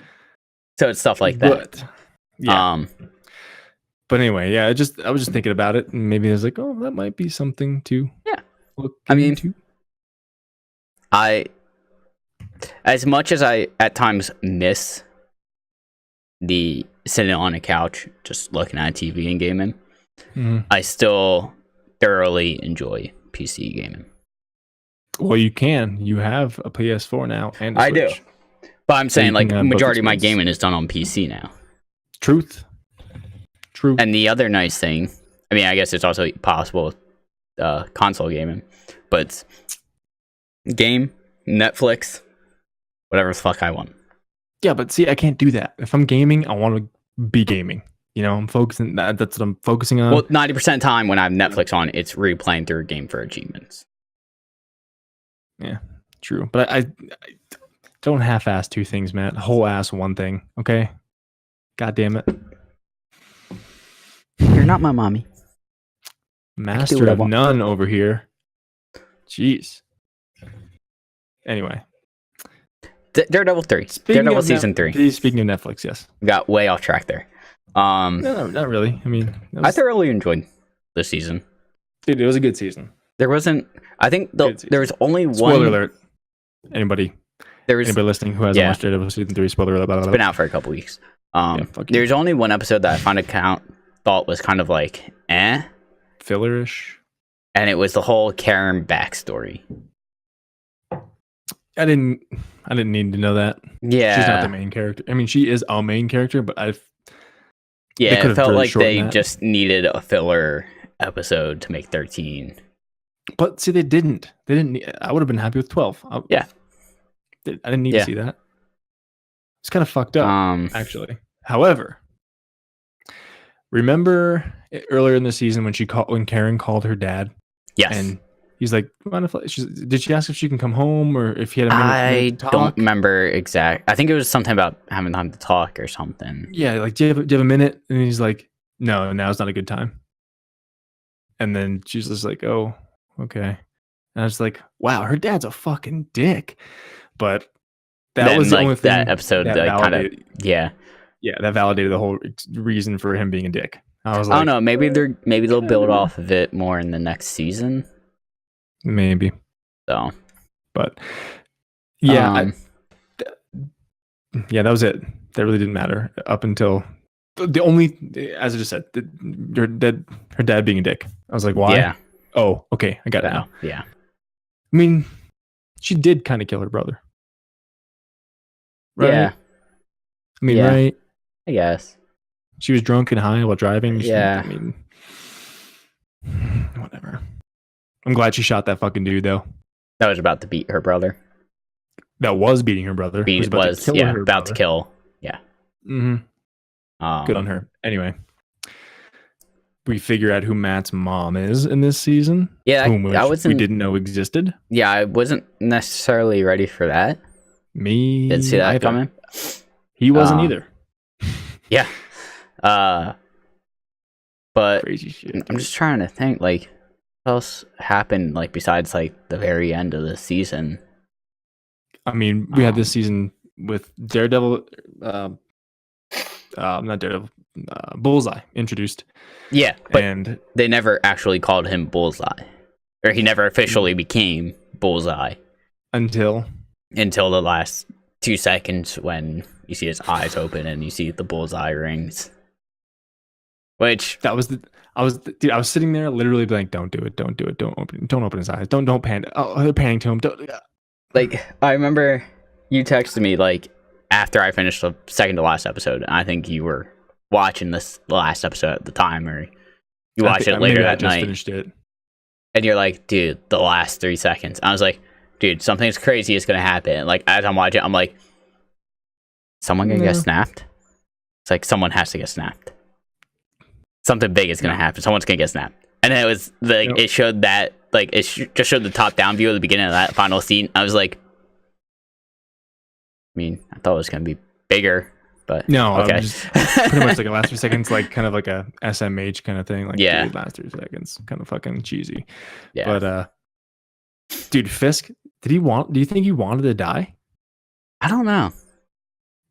So it's stuff like that. But anyway, I was just thinking about it, and maybe I was like, oh, that might be something to look into. As much as I at times miss the sitting on a couch just looking at TV and gaming, Mhm. I still thoroughly enjoy PC gaming. Well, you can. You have a PS4 now and a I do. Switch. But I'm saying you like can have both majority of my experiences. gaming is done on PC now. Truth. True. And the other nice thing, I mean, I guess it's also possible with console gaming, but it's game, Netflix, whatever the fuck I want. Yeah, but see, I can't do that. If I'm gaming, I want to be gaming. You know, I'm focusing. That's what I'm focusing on. Well, 90% of the time when I have Netflix on, it's replaying through a game for achievements. Yeah, true. But I don't half-ass two things, Matt. Whole ass one thing. Okay. God damn it. You're not my mommy. Master what I of want. none over here. Jeez. Anyway, Daredevil 3. Daredevil season 3. Speaking of Netflix, yes. Got way off track there. No, not really. I mean, I thoroughly enjoyed this season. dude, it was a good season. There wasn't. I think Good season. there was only one. Spoiler alert. Anybody There was listening who hasn't Yeah. watched Daredevil season 3? Spoiler alert. Blah, blah, blah. been out for a couple weeks. fuck you. There's only one episode that I found thought was kind of like Fillerish. and it was the whole Karen backstory. I didn't need to know that. Yeah, She's not the main character. I mean, she is a main character, but yeah. could've It felt really like they shortened that. just needed a filler episode to make 13. But see, they didn't. They didn't. I would have been happy with 12. Yeah. I didn't need Yeah. to see that. It's kind of fucked up, actually. However, remember earlier in the season when Karen called her dad, Yes. and he's like, "Mind if did she ask if she can come home or if he had a minute I to talk?" don't remember exact. I think it was something about having time to talk or something. Yeah, like, do you have a minute? And he's like, "No, now's not a good time." And then she's just like, "Oh, okay." And I was like, "Wow, her dad's a fucking dick." But that Then, was the like, only thing that episode that that kinda- validated, Yeah. that validated the whole reason for him being a dick. I was I like, don't know. Maybe they'll build off of it more in the next season. maybe, So but yeah, um, that was it. That really didn't matter up until the only, as I just said, her dad being a dick. I was like, why? yeah. Oh, okay, I got it now. Yeah. I mean, she did kind of kill her brother. Right? Yeah. I mean, Yeah. right? I guess. She was drunk and high while driving. Yeah. I mean, whatever. I'm glad she shot that fucking dude, though. That was about to beat her brother. That was beating her brother. Was about to kill. Yeah. Mm-hmm. Good on her. Anyway, we figure out who Matt's mom is in this season. Yeah, whom I we wasn't. didn't know existed. Yeah, I wasn't necessarily ready for that. Me, Didn't see that either. coming. He wasn't Um, either. Yeah. But Crazy shit. I'm just trying to think, like, what else happened, like, besides, like, the very end of the season? I mean, we had this season with Daredevil, not Daredevil, Bullseye introduced, Yeah, but and they never actually called him Bullseye. Or he never officially became Bullseye until until the last 2 seconds when you see his eyes open and you see the Bullseye rings. Which, I was sitting there literally like, don't do it, don't open his eyes, don't pan. Oh, they're panning to him. Don't. like, I remember you texted me, like, after I finished the second to last episode, and I think you were watching the last episode at the time, or you watched it later that night. Finished it. And you're like, dude, the last 3 seconds. I was like, dude, something's crazy is gonna happen. Like, as I'm watching, I'm like, someone gonna get snapped? It's like, someone has to get snapped. Something big is gonna happen. Someone's gonna get snapped. And then it was like, it showed that, like, just showed the top down view at the beginning of that final scene. I was like, I mean, I thought it was gonna be bigger, but No, okay. just pretty much like a last 3 seconds, like kind of like a SMH kind of thing. Like, Yeah. dude, last 3 seconds, kind of fucking cheesy. Yeah. But dude, Fisk, do you think he wanted to die? I don't know.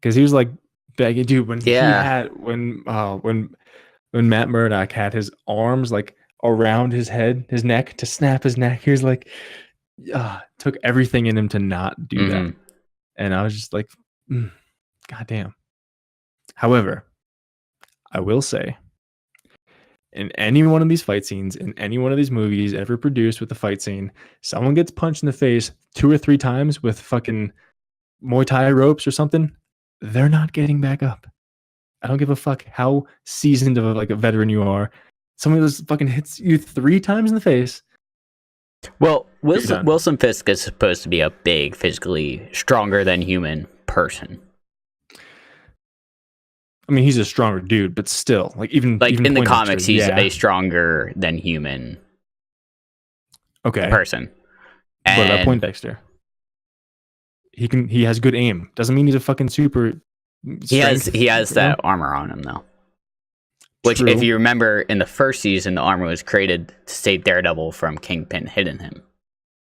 Because he was like begging, dude, when he Yeah. had when Matt Murdock had his arms like around his head, his neck to snap his neck, he was like, took everything in him to not do that. Mhm. And I was just like, God damn. However, I will say, in any one of these fight scenes, in any one of these movies ever produced with a fight scene, someone gets punched in the face 2 or 3 times with fucking Muay Thai ropes or something, they're not getting back up. I don't give a fuck how seasoned of a veteran you are. Someone just fucking hits you 3 times in the face. Well, You're done. Wilson Fisk is supposed to be a big, physically stronger than human person. I mean, he's a stronger dude, but still, like even Like even in the Poindexter, comics, he's yeah. a stronger than human Okay. person. What about And Poindexter? He has good aim. Doesn't mean he's a fucking super. he has strength, that armor on him though. Which, True. if you remember, in the first season, the armor was created to save Daredevil from Kingpin hitting him.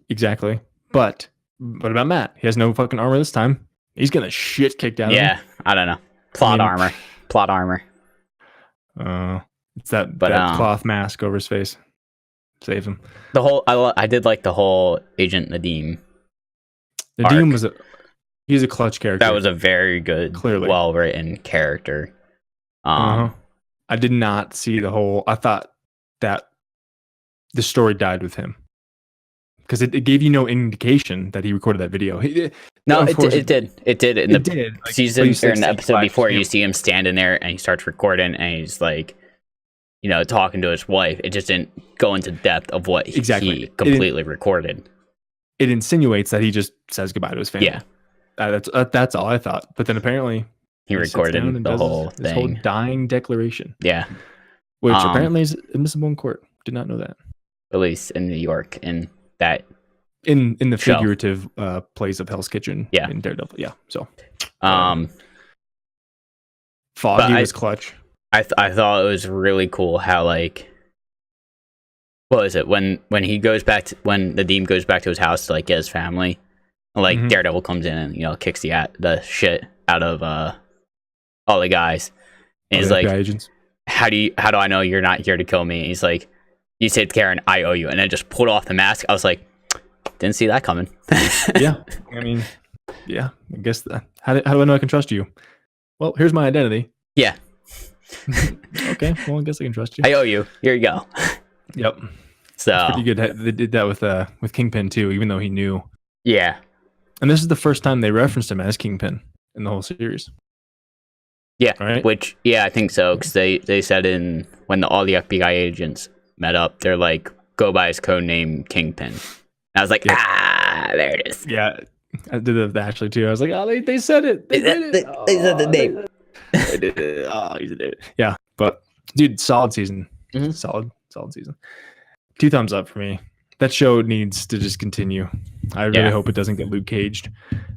Exactly. But what about Matt? He has no fucking armor this time. He's getting the shit kicked out of him. Yeah, I don't know. Plot armor. It's that But, cloth mask over his face. Saves him. The whole I did like the whole Agent Nadeem. Nadeem arc. he's a clutch character. That was a very good, Clearly. well written character. I did not see the whole. I thought that the story died with him because it gave you no indication that he recorded that video. No, Of course it did. It did in the did. Like, season but you or said in the episode before. him. You see him standing there and he starts recording and he's like, talking to his wife. It just didn't go into depth of what Exactly. he completely recorded. It insinuates that he just says goodbye to his family. Yeah, That's all I thought. But then apparently he sits down recorded and the does whole his whole thing. dying declaration, Yeah, which apparently is admissible in court. Did not know that. at least in New York, in that. In the Show. figurative plays of Hell's Kitchen. Yeah. In Daredevil. Yeah. So But Foggy was clutch. I thought it was really cool how, like, what was it when he goes back to, when Nadeem goes back to his house to like get his family, and, like, Mhm. Daredevil comes in and kicks the shit out of all the guys, and he's like, FBI agents. how do I know you're not here to kill me? And he's like, you saved Karen, I owe you, and then just pulled off the mask. I was like, didn't see that coming. Yeah. I mean, yeah. I guess how do I know I can trust you? Well, here's my identity. Yeah, Okay. Well, I guess I can trust you. I owe you. Here you go. Yep. So Pretty good. They did that with Kingpin too, even though he knew. yeah, And this is the first time they referenced him as Kingpin in the whole series. yeah. Right. Which, yeah, I think so, because they said when all the FBI agents met up, they're like, go by his code name Kingpin. And I was like, Yep. there it is. Yeah. I did that actually too. I was like, oh, they said it. They did it. They said the name. They did it. Oh, he's an idiot. Yeah. But dude, solid season. Mhm. Solid season. 2 thumbs up for me. That show needs to just continue. I really Yeah. hope it doesn't get Luke Caged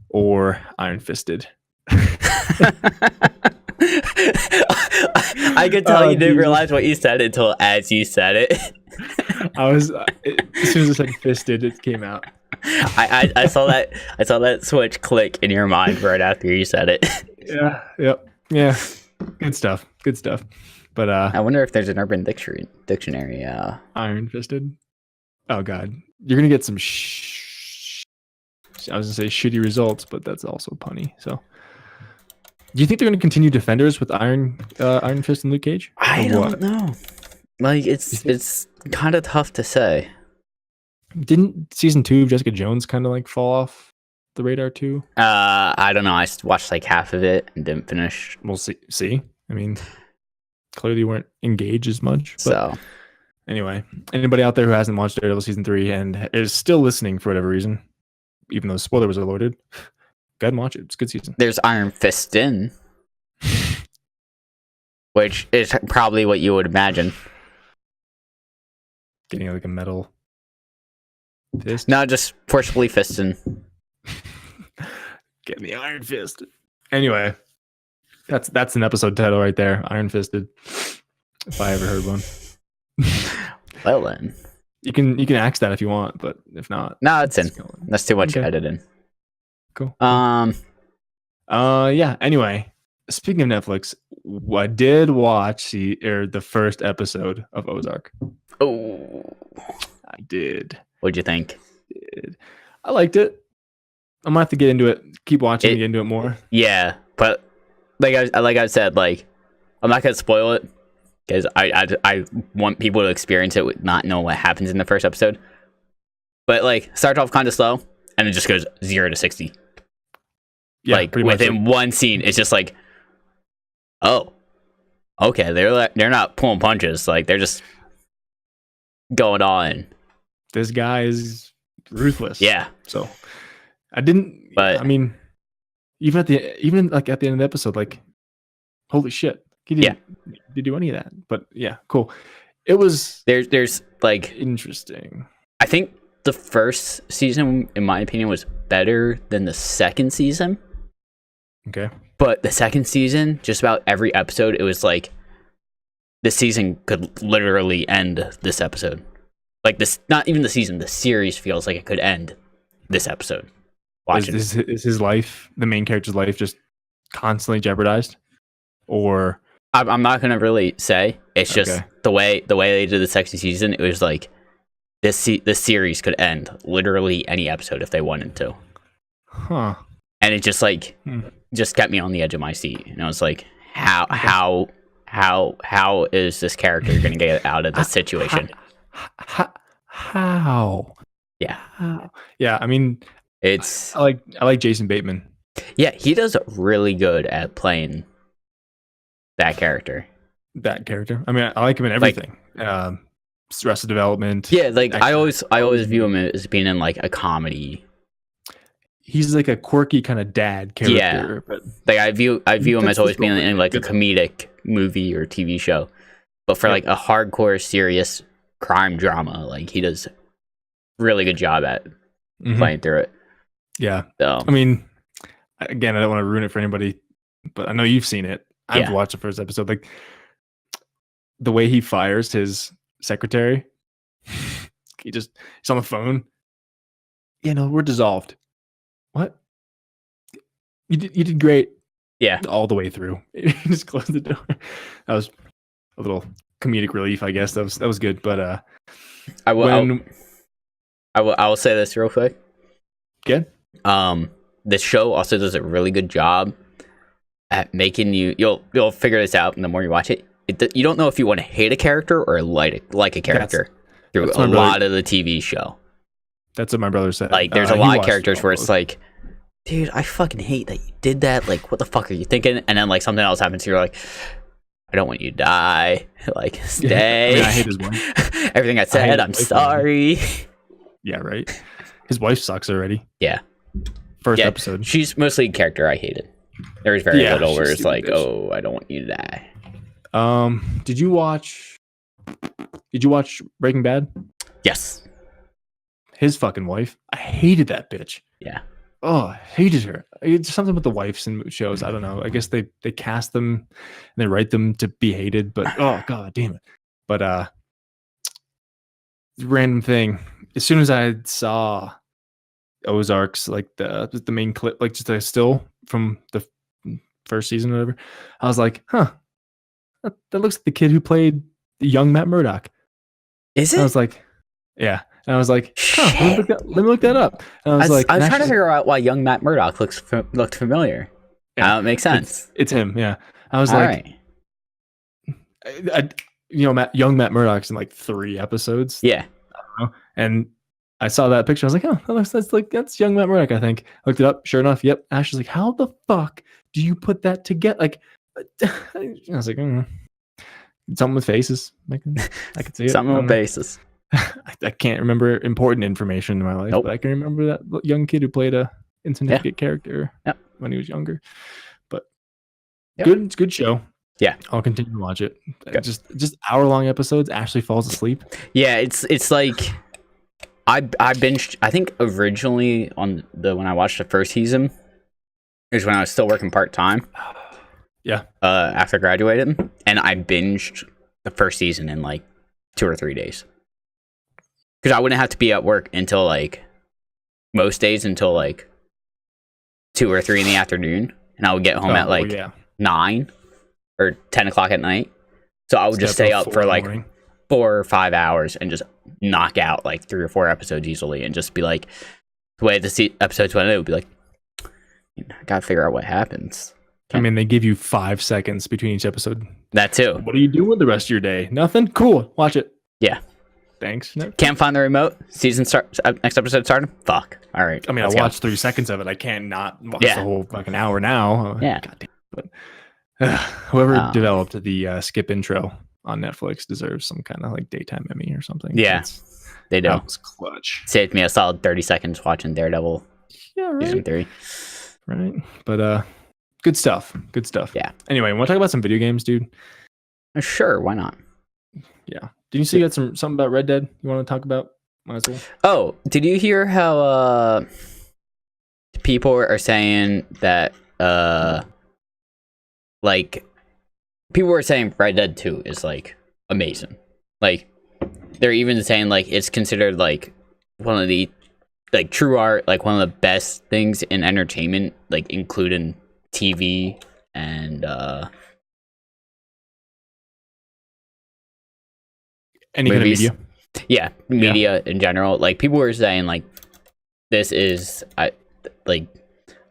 or Iron Fisted. I could tell Oh, you didn't Jesus. realize what you said until as you said it. I was as soon as I said fisted, it came out. I saw that switch click in your mind right after you said it. Yeah. Yep. Yeah. Good stuff. But I wonder if there's an Urban Dictionary. Iron Fisted. Oh God, you're gonna get some. I was gonna say shitty results, but that's also punny. So, do you think they're gonna continue Defenders with Iron Fist and Luke Cage? I Or don't what? know. Like, it's kind of tough to say. Didn't season 2 of Jessica Jones kind of like fall off the radar too? I don't know. I watched like half of it and didn't finish. We'll see. I mean, clearly you weren't engaged as much. But So anyway, anybody out there who hasn't watched Daredevil season 3 and is still listening for whatever reason, even though the spoiler was alerted, go ahead and watch it. It's a good season. there's Iron Fist in, which is probably what you would imagine. Getting like a metal fist. No, just forcibly fisting. Getting the Iron Fist. Anyway, that's an episode title right there. Iron Fisted. If I ever heard one. Well then, You can axe that if you want, but if not, no, it's in. just go. That's too much Okay. editing. Cool. Um, Yeah. Anyway, speaking of Netflix, I did watch the first episode of Ozark. oh, I did. what'd you think? I liked it. I'm gonna have to get into it. Keep watching and get into it more. Yeah, but like I said, like I'm not gonna spoil it because I want people to experience it with not know what happens in the first episode. But like starts off kind of slow and it just goes 0 to 60. Yeah, like pretty much, within one scene, it's just like, oh, okay, they're not pulling punches, like they're just going on. this guy is ruthless. Yeah. So I didn't. But- I mean, even at the end of the episode, like, holy shit, he didn't do any of that. But yeah, cool. It was There's like, interesting. I think the first season, in my opinion, was better than the second season. Okay. But the second season, just about every episode, it was like this season could literally end this episode. Like this, not even the season, the series feels like it could end this episode. Watching. Is his life, the main character's life, just constantly jeopardized, or I'm not gonna really say. It's just Okay. the way they did the second season. It was like this series could end literally any episode if they wanted to, huh? and it just like Hmm. just kept me on the edge of my seat. And I was like, how is this character gonna get out of this situation? How? Yeah, How? Yeah. I mean, it's I like Jason Bateman. yeah, he does really good at playing that character. That character. I mean, I like him in everything. Arrested Development. Yeah, like I Excellent. always view him as being in like a comedy. He's like a quirky kind of dad character. Yeah. But Like I view him That's as always his being role. in like a comedic movie or TV show. But for Yep. like a hardcore serious crime drama, like he does really good job at Mhm. playing through it. Yeah. So I mean, again, I don't want to ruin it for anybody, but I know you've seen it. I've Yeah. watched the first episode. Like the way he fires his secretary, he's on the phone. Yeah, no, we're dissolved. What? You did great yeah. all the way through. He just closed the door. That was a little comedic relief, I guess. That was good. But I will when I will say this real quick. good. This show also does a really good job at making you'll figure this out the more you watch it. You don't know if you want to hate a character or like a character through that's a my brother. lot of the TV show. That's what my brother said. Like there's a He lot of watched characters all where it's those. like, dude, I fucking hate that you did that. Like, what the fuck are you thinking? And then like something else happens, you're like, I don't want you to die. Like, stay. I mean, I hate his wife. Everything I hate said, his I'm wife sorry. Yeah, right. His wife sucks already. Yeah. First Yeah, episode. she's mostly a character I hated. There was very Yeah, little where she's it's stupid like, bitch. oh, I don't want you to die. Did you watch Breaking Bad? Yes. His fucking wife. I hated that bitch. Yeah. Oh, I hated her. It's something with the wives in shows. I don't know. I guess they cast them and they write them to be hated, but oh god damn it. But random thing. As soon as I saw Ozarks, like the main clip, like just a still from the first season or whatever, I was like, huh. That looks like the kid who played the young Matt Murdock. Is And I it? was like, yeah. And I was like, huh, Shit. let me look that up. And I was like, I was and trying to actually- figure out why young Matt Murdock looked familiar. Yeah, Now it makes sense. It's him, yeah. I was All like, right. young Matt Murdock's in like 3 episodes, Yeah. and I saw that picture. I was like, oh, that's young Matt Murdock. I think. I looked it up. Sure enough, yep. Ash was like, how the fuck do you put that together? Like, I was like, something with faces. I can see it. Something I on don't know. basis. I can't remember important information in my life, Nope. but I can remember that young kid who played a insignificant character Yep. when he was younger. But Yep. good, it's a good show. Yeah. I'll continue to watch it. Good. Just hour-long episodes. Ashley falls asleep. Yeah, it's like I binged. I think originally when I watched the first season is when I was still working part-time. Yeah. After graduating, and I binged the first season in like 2 or 3 days because I wouldn't have to be at work until like most days until like 2 or 3 in the afternoon, and I would get home at like 9 or 10 o'clock at night. So I would just stay up for like 4 or 5 hours and just knock out like 3 or 4 episodes easily, and just be like, the way the episodes went, it would be like, I gotta figure out what happens. I mean, they give you 5 seconds between each episode. That too. What are you doing the rest of your day? Nothing? Cool. Watch it. Yeah. Thanks. No. Can't find the remote. Season start. Next episode started. Fuck. All right. I mean, I let's go. watched 3 seconds of it. I can't not watch Yeah. the whole fucking hour now. Yeah. Goddamn. But whoever developed the skip intro on Netflix deserves some kind of like daytime Emmy or something. Yeah. They do. That was clutch. Saved me a solid 30 seconds watching Daredevil Yeah, season right. 3. Right. But good stuff. Good stuff. Yeah. Anyway, want to talk about some video games, dude? Sure. Why not? Yeah. Did you see you got something about Red Dead you want to talk about? Might as well. Oh, did you hear how people are saying that like people were saying Red Dead 2 is like amazing. Like they're even saying like it's considered like one of the like true art, like one of the best things in entertainment, like including TV and Any kind of movies. media? Yeah, media in general. Like people were saying like this is I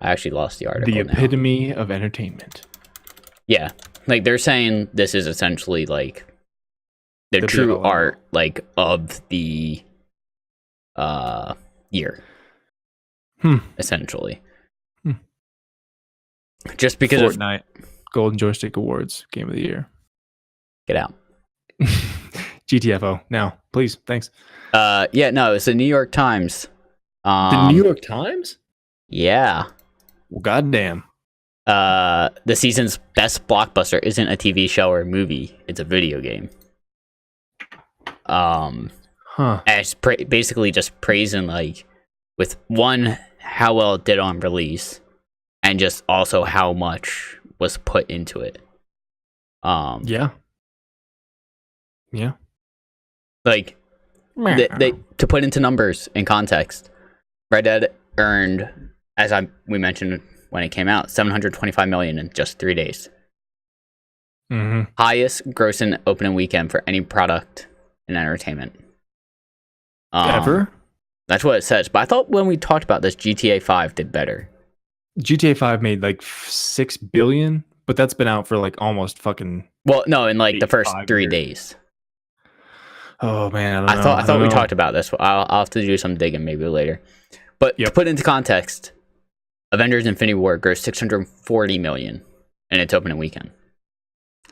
actually lost the article. The now. epitome of entertainment. Yeah, like they're saying this is essentially like the The true be-all, art like of the year. Essentially. Just because of Fortnite, Golden Joystick Awards, Game of the Year. get out. GTFO now, please, thanks. Yeah, no, it's the New York Times. The New York Times? Yeah. Well, goddamn. The season's best blockbuster isn't a TV show or movie; it's a video game. And it's basically just praising like with one how well it did on release, and just also how much was put into it. Yeah. Like they to put into numbers and context, Red Dead earned, as we mentioned when it came out, $725 million in just 3 days. Mm-hmm. Highest grossing opening weekend for any product in entertainment. Ever? That's what it says. But I thought when we talked about this, GTA 5 did better. GTA 5 made like 6 billion, but that's been out for like almost fucking. Well, no, in like the first 5 3 years. days. Oh man, I I thought we don't know. talked about this. I'll have to do some digging maybe later. But to put into context, Avengers: Infinity War grossed $640 million in its opening weekend.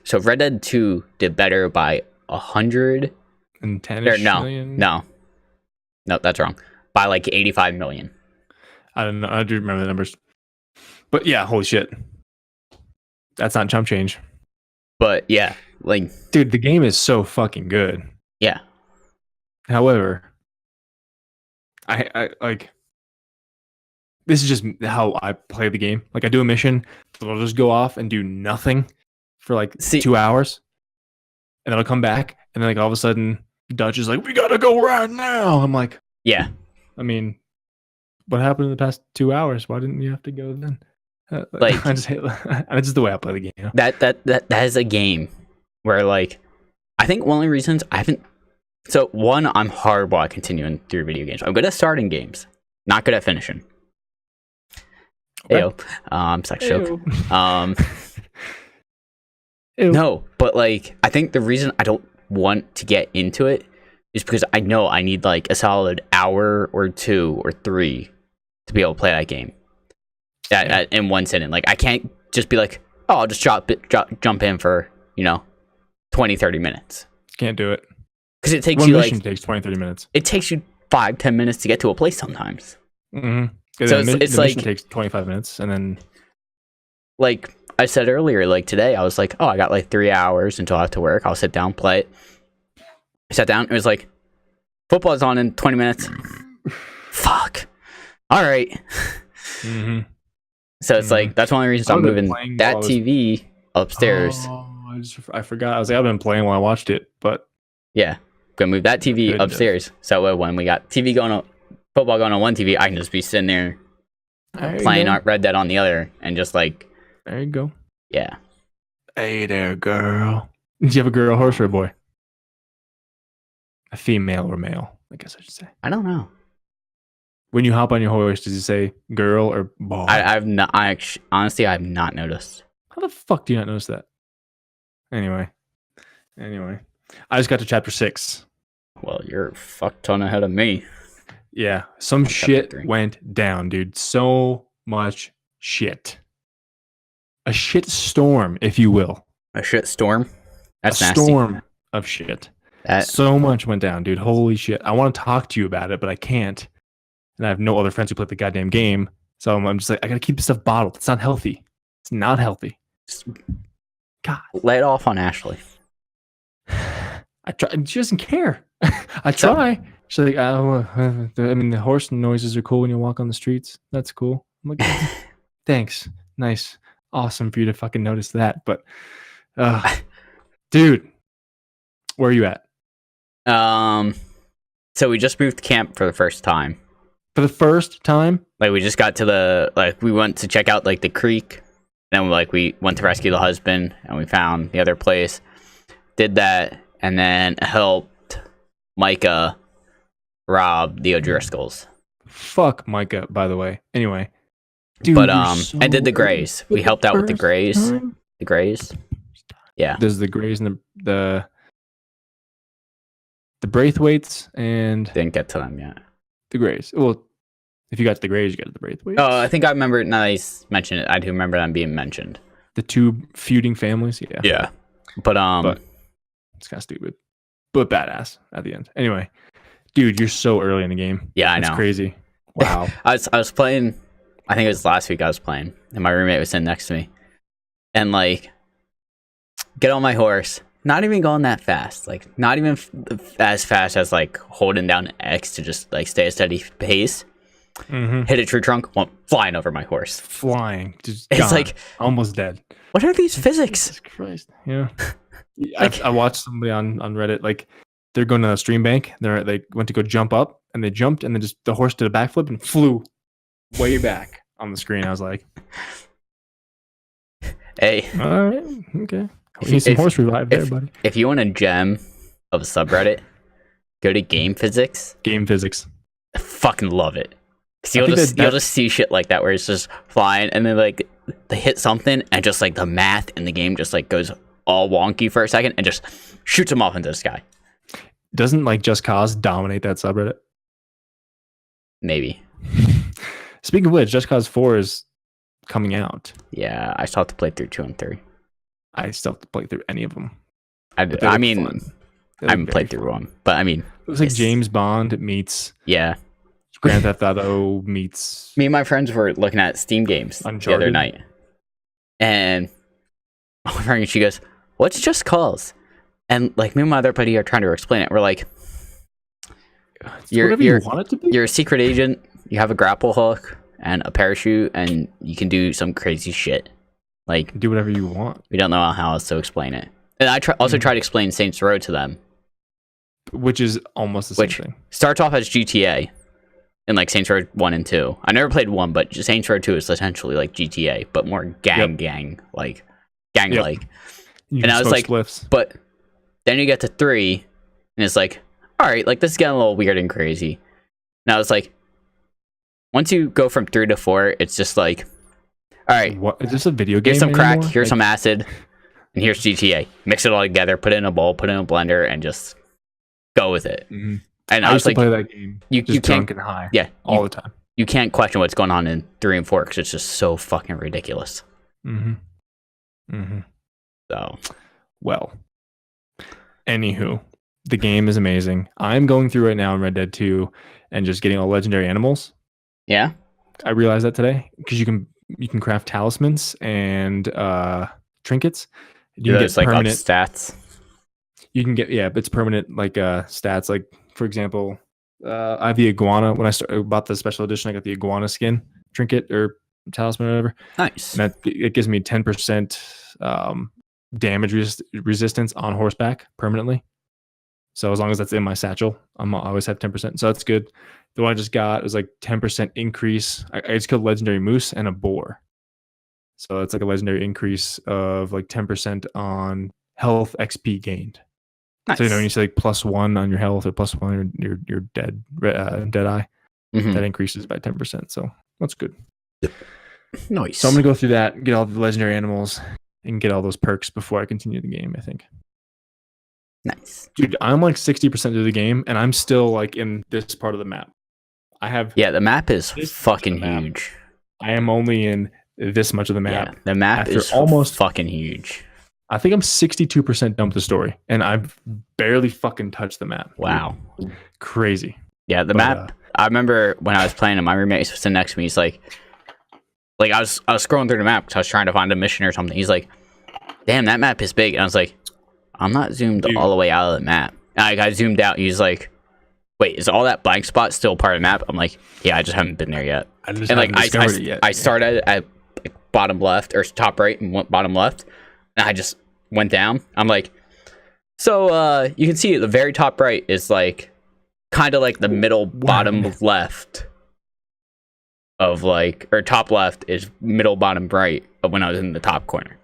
So Red Dead 2 did better by 100. And 10 million. No, that's wrong. By like 85 million. I don't know. I do remember the numbers. But yeah, holy shit. That's not chump change. But yeah, like Dude, the game is so fucking good. yeah. However, I like this is just how I play the game. Like I do a mission, it'll just go off and do nothing for like 2 hours. And then I'll come back and then like all of a sudden Dutch is like, we gotta go right now. I'm like, Yeah. I mean, what happened in the past 2 hours? Why didn't you have to go then? Like- I just hate that's just the way I play the game. You know? That is a game where like I think one of the reasons I haven't so one, I'm horrible at continuing through video games. I'm good at starting games, not good at finishing. Okay. Ayo. Sex joke. Ew. No, but like I think the reason I don't want to get into it is because I know I need like a solid hour or 2 or 3 to be able to play that game. In one sitting. Like I can't just be like, oh, I'll just jump in for 20-30 minutes, Can't do it. because it takes One you mission like takes 20-30 minutes. it takes you 5-10 minutes to get to a place sometimes. Mm-hmm. So the it's mission like- takes 25 minutes and then Like I said earlier, like today I was like, oh, I got like 3 hours until I have to work. I'll sit down, play it. I sat down, it was like football's on in 20 minutes. Fuck. All right. mm-hmm. So it's like that's one of the reasons I've I'm been moving playing that while I was- TV upstairs. Oh, I forgot. I was like, I've been playing while I watched it, but Yeah, gonna move that TV Goodness. upstairs. So when we got TV going on, football going on one TV, I can just be sitting there playing Red Dead on the other, and just like There you go. yeah. Hey there, girl. Did you have a girl horse or a boy? A female or male, I guess I should say. I don't know. When you hop on your horse, does it say girl or boy? I've not. Honestly, I've not noticed. How the fuck do you not notice that? Anyway, I just got to chapter 6. Well, you're a fuck ton ahead of me. Yeah, some Chapter shit 3. went down, dude. So much shit. A shit storm, if you will. A shit storm. That's a nasty. storm of shit. That So much went down, dude. Holy shit. I want to talk to you about it, but I can't. And I have no other friends who play the goddamn game. So I'm just like, I gotta keep this stuff bottled. It's not healthy. It's not healthy. God. lay it off on Ashley. I try. She doesn't care. I try. She's like, the horse noises are cool when you walk on the streets. That's cool. I'm like, thanks. Nice. Awesome for you to fucking notice that. But, dude, where are you at? So we just moved camp for the first time. For the first time? Like we just got to we went to check out like the creek. Then we went to rescue the husband and we found the other place. Did that and then helped Micah rob the O'Driscolls. Fuck Micah, by the way. Anyway. Dude, But I did the Greys. We helped out with the Greys. time? The Greys. Yeah. There's the Greys and the Braithwaites and Didn't get to them yet. the Greys. Well, if you got to the Greys, you got to the Braithwaites. Oh, I think I remember now that he's mentioned it. I do remember them being mentioned. The two feuding families. Yeah. Yeah. But It's kind of stupid, but badass at the end. Anyway, dude, you're so early in the game. yeah, I It's know. crazy. Wow. I was playing. I think it was last week I was playing, and my roommate was sitting next to me, and get on my horse. Not even going that fast. Not even as fast as holding down X to just stay a steady pace. Mm-hmm. Hit a tree trunk, went flying over my horse. Flying, just It's gone. Almost dead. What are these physics? Jesus Christ. Yeah. I watched somebody on Reddit. They're going to a stream bank. They went to go jump up, and they jumped, and then just the horse did a backflip and flew way back on the screen. I was like, Hey, all right, okay. We need some horse revive there, buddy. if you want a gem of a subreddit, go to Game Physics. Game physics. I fucking love it. Cause I you'll think you'll just see shit like that where it's just flying and then they hit something and just the math in the game just goes all wonky for a second and just shoots them off into the sky. Doesn't Just Cause dominate that subreddit? Maybe. Speaking of which, Just Cause 4 is coming out. Yeah, I still have to play through 2 and 3. I still have to play through any of them. I But they look mean, fun. They I haven't look played very through one, but I mean, It looks like it's- James Bond meets yeah. Grand Theft Auto meets. Me and my friends were looking at Steam games the other Uncharted? night, and my friend she goes, "What's Just Cause?" And me and my other buddy are trying to explain it. We're like, It's You're- whatever you want it to be. "You're a secret agent. You have a grapple hook and a parachute, and you can do some crazy shit." Do whatever you want, We don't know how else to explain it. And I also tried to explain Saints Row to them, which is almost the same which thing. starts off as GTA in Saints Row 1 and 2. I never played 1, but Saints Row 2 is essentially like GTA, but more gang-like. Yep. You And I can was smoke like, spliffs. But then you get to 3, and it's all right, this is getting a little weird and crazy. Now it's once you go from 3 to 4, it's just all right, What is this a video game? here's some crack, anymore? here's some acid, and here's GTA. Mix it all together, put it in a bowl, put it in a blender, and just go with it. Mhm. And I I used was to play that game. you Just can't, drunk and high. yeah, all the time. you can't question what's going on in 3 and 4 because it's just so fucking ridiculous. Mm-hmm. Mm-hmm. So Well, anywho, the game is amazing. I'm going through right now in Red Dead 2 and just getting all legendary animals. yeah, I realized that today because you can craft talismans and trinkets. You can those get up permanent. stats. You can get it's permanent stats. For example, I have the iguana. When I bought the special edition, I got the iguana skin trinket or talisman or whatever. Nice. And it gives me 10% damage resistance on horseback permanently. So as long as that's in my satchel, I always have 10%. So that's good. The one I just got is 10% increase. I just killed legendary moose and a boar. So it's a legendary increase of 10% on health XP gained. Nice. So when you say +1 on your health or +1 on your dead eye, Mhm. that increases by 10%. So that's good. Nice. So I'm gonna go through that, get all the legendary animals, and get all those perks before I continue the game, I think. Nice. Dude, I'm like 60% of the game, and I'm still like in this part of the map. I have Yeah, the map is this fucking map. huge. I am only in this much of the map. Yeah, the map after is almost fucking huge. I think I'm 62% done with the story, and I've barely fucking touched the map. Wow. Dude. Crazy. Yeah, the map. I remember when I was playing and my roommate was sitting next to me. He's like I was scrolling through the map because I was trying to find a mission or something. He's like, "Damn, that map is big." And I was like, "I'm not zoomed all the way out of the map." And I zoomed out. He's like, "Wait, is all that blank spot still part of the map?" I'm like, "Yeah, I just haven't been there yet." I just And like haven't discovered it yet. I started at like, bottom left or top right and went bottom left, and I just went down. I'm like, so you can see at the very top right is like kind of like the middle bottom left of like, or top left is middle bottom right of when I was in the top corner.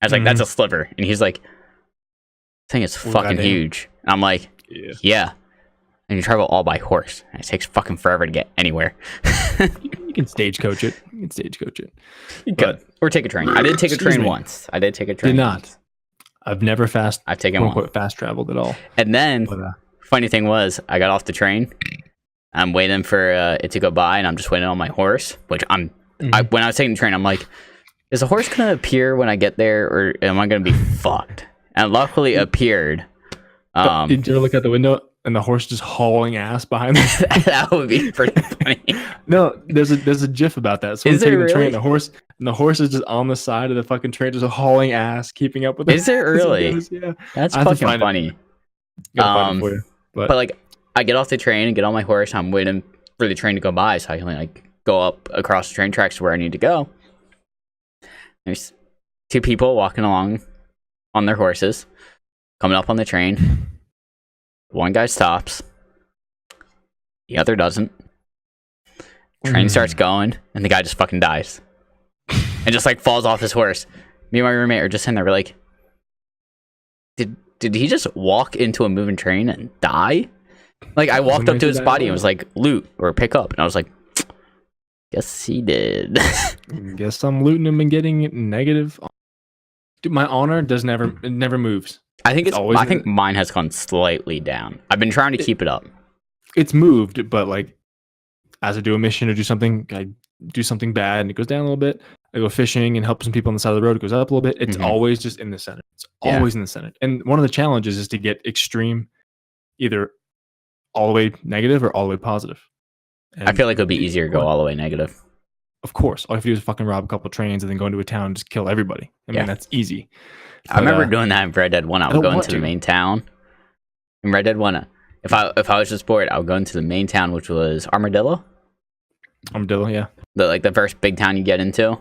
I was like, that's a sliver, and he's like, "I think it's fucking huge." And I'm like, yeah. And you travel all by horse. And it takes fucking forever to get anywhere. You can stagecoach it. You could. Or take a train. I did take a train once. I did take a train. Did not. I've never I've taken one. fast traveled at all. And then, funny thing was, I got off the train. I'm waiting for it to go by, and I'm just waiting on my horse. Which when I was taking the train, I'm like, is the horse gonna appear when I get there, or am I gonna be fucked? And luckily, it appeared. Did you ever look out the window and the horse just hauling ass behind them? That would be pretty funny. No, there's a GIF about that. So is taking there the really? train, the horse is just on the side of the fucking train, just hauling ass, keeping up with it. Is there really? Yeah, that's fucking funny. Find it for you. But like, I get off the train and get on my horse. I'm waiting for the train to go by, so I can like go up across the train tracks to where I need to go. There's two people walking along on their horses, coming up on the train. One guy stops, the other doesn't. Train starts going, and the guy just fucking dies, and just like falls off his horse. Me and my roommate are just sitting there, we're like, did he just walk into a moving train and die? Like, I walked up to his body and was like, loot or pick up, and I was like, guess he did. Guess I'm looting him and getting negative. Dude, my honor never moves. I think mine has gone slightly down. I've been trying to keep it up. It's moved, but like as I do a mission or do something, I do something bad and it goes down a little bit. I go fishing and help some people on the side of the road. It goes up a little bit. It's always just in the center. It's always in the center. And one of the challenges is to get extreme, either all the way negative or all the way positive. And I feel like it would be easier to go all the way negative. Of course. All you have to do is fucking rob a couple trains and then go into a town and just kill everybody. I mean, that's easy. I remember doing that in Red Dead 1. I would go into the main town. In Red Dead 1, if I was just bored, I would go into the main town, which was Armadillo. Armadillo, yeah. The first big town you get into.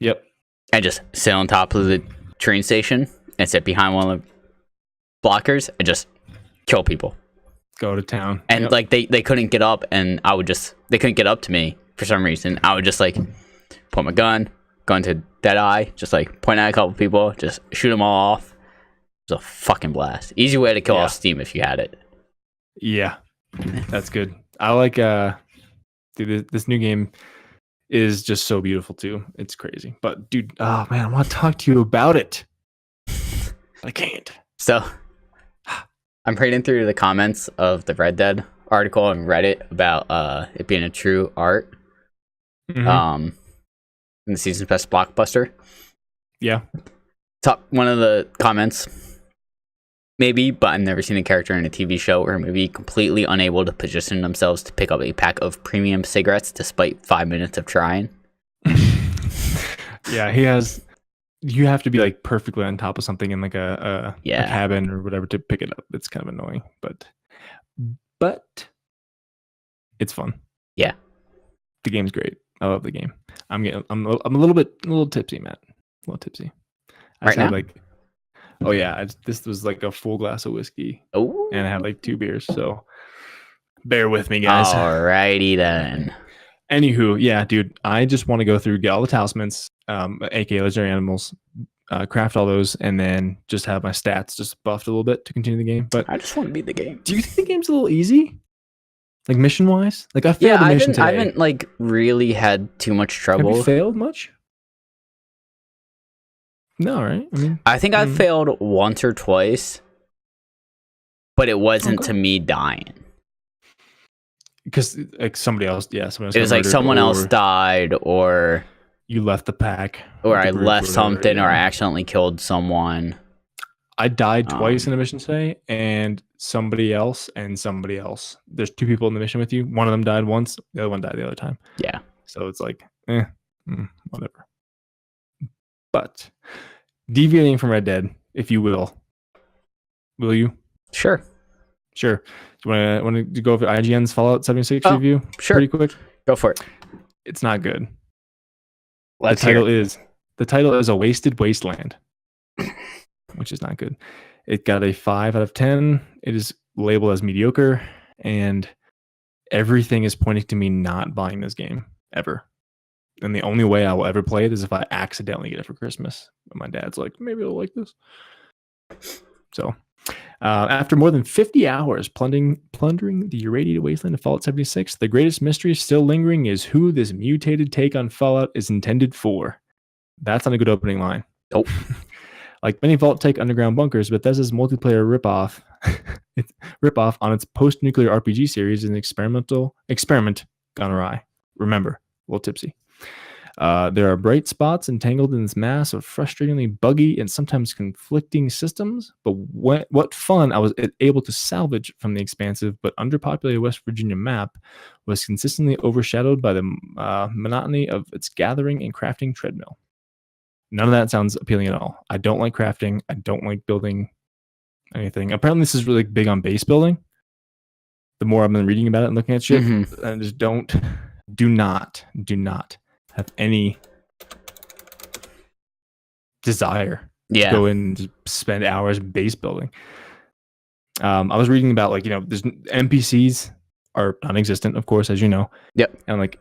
Yep. And just sit on top of the train station and sit behind one of the blockers and just kill people. Go to town. And like they couldn't get up, and they couldn't get up to me for some reason. I would just like put my gun, go into dead eye, just like point at a couple people, just shoot them all off. It was a fucking blast. Easy way to kill off Steam if you had it. Yeah, that's good. I like dude, this new game is just so beautiful too. It's crazy. But dude, oh man, I want to talk to you about it. I can't. So I'm reading through the comments of the Red Dead article on Reddit about it being a true art. In the season's best blockbuster. Yeah. Top one of the comments, maybe, but I've never seen a character in a TV show or a movie completely unable to position themselves to pick up a pack of premium cigarettes despite 5 minutes of trying. Yeah, he has. You have to be like perfectly on top of something in like a cabin or whatever to pick it up. It's kind of annoying, but it's fun. Yeah, the game's great. I love the game. I'm a little tipsy, Matt. A little tipsy. Right now? Oh yeah, this was like a full glass of whiskey. Oh, and I had like 2 beers. So bear with me, guys. Alrighty then. Anywho, yeah, dude, I just want to go through, get all the talismans, aka legendary animals, craft all those, and then just have my stats just buffed a little bit to continue the game. But I just want to beat the game. Do you think the game's a little easy? Like mission wise? Like I failed the mission today. I haven't like really had too much trouble. Have you failed much? No, right? I mean, I think I've failed once or twice, but it wasn't Okay. to me dying. because like somebody else, somebody else It got was like murdered, someone else or died, or you left the pack, or with the I group left or whatever. something, or I Yeah. accidentally killed someone. I died twice in a Um, mission today, and somebody else and somebody else. There's two people in the mission with you. One of them died once, the other one died the other time. yeah, So it's like, whatever. But deviating from Red Dead, if you will you? sure, Sure. Do you want to go over IGN's Fallout 76 Oh, review? sure. Pretty quick. Go for it. It's not good. Let's the hear title it. is A Wasted Wasteland, which is not good. It got a 5 out of 10. It is labeled as mediocre, and everything is pointing to me not buying this game ever. And the only way I will ever play it is if I accidentally get it for Christmas. And my dad's like, maybe I'll like this. So, after more than 50 hours plundering the irradiated wasteland of Fallout 76, the greatest mystery still lingering is who this mutated take on Fallout is intended for. That's not a good opening line. Nope. Like many Vault-Tec underground bunkers, Bethesda's multiplayer ripoff on its post-nuclear RPG series is an experiment gone awry. Remember, a little tipsy. There are bright spots entangled in this mass of frustratingly buggy and sometimes conflicting systems, but what fun I was able to salvage from the expansive but underpopulated West Virginia map was consistently overshadowed by the monotony of its gathering and crafting treadmill. None of that sounds appealing at all. I don't like crafting. I don't like building anything. Apparently, this is really big on base building. The more I've been reading about it and looking at shit, I just do not have any desire to go in and spend hours base building. I was reading about there's NPCs are non-existent, of course, as you know. Yep. And like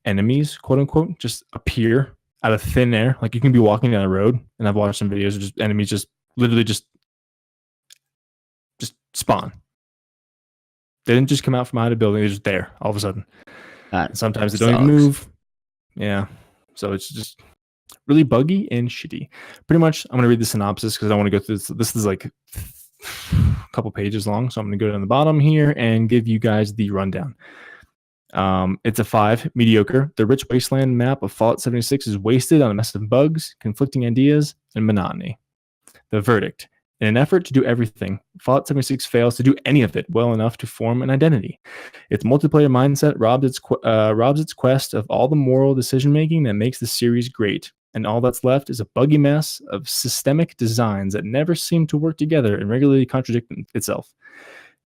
enemies, quote unquote, just appear out of thin air. Like you can be walking down a road, and I've watched some videos of just enemies just literally just spawn. They didn't just come out from behind a building; they're just there all of a sudden. Sometimes they don't even move. Yeah, so it's just really buggy and shitty. Pretty much, I'm gonna read the synopsis because I don't want to go through this. This is like a couple pages long, so I'm gonna go down the bottom here and give you guys the rundown. It's a 5, mediocre. The rich wasteland map of Fallout 76 is wasted on a mess of bugs, conflicting ideas, and monotony. The verdict: in an effort to do everything, Fallout 76 fails to do any of it well enough to form an identity. Its multiplayer mindset robs its quest of all the moral decision-making that makes the series great, and all that's left is a buggy mess of systemic designs that never seem to work together and regularly contradict itself.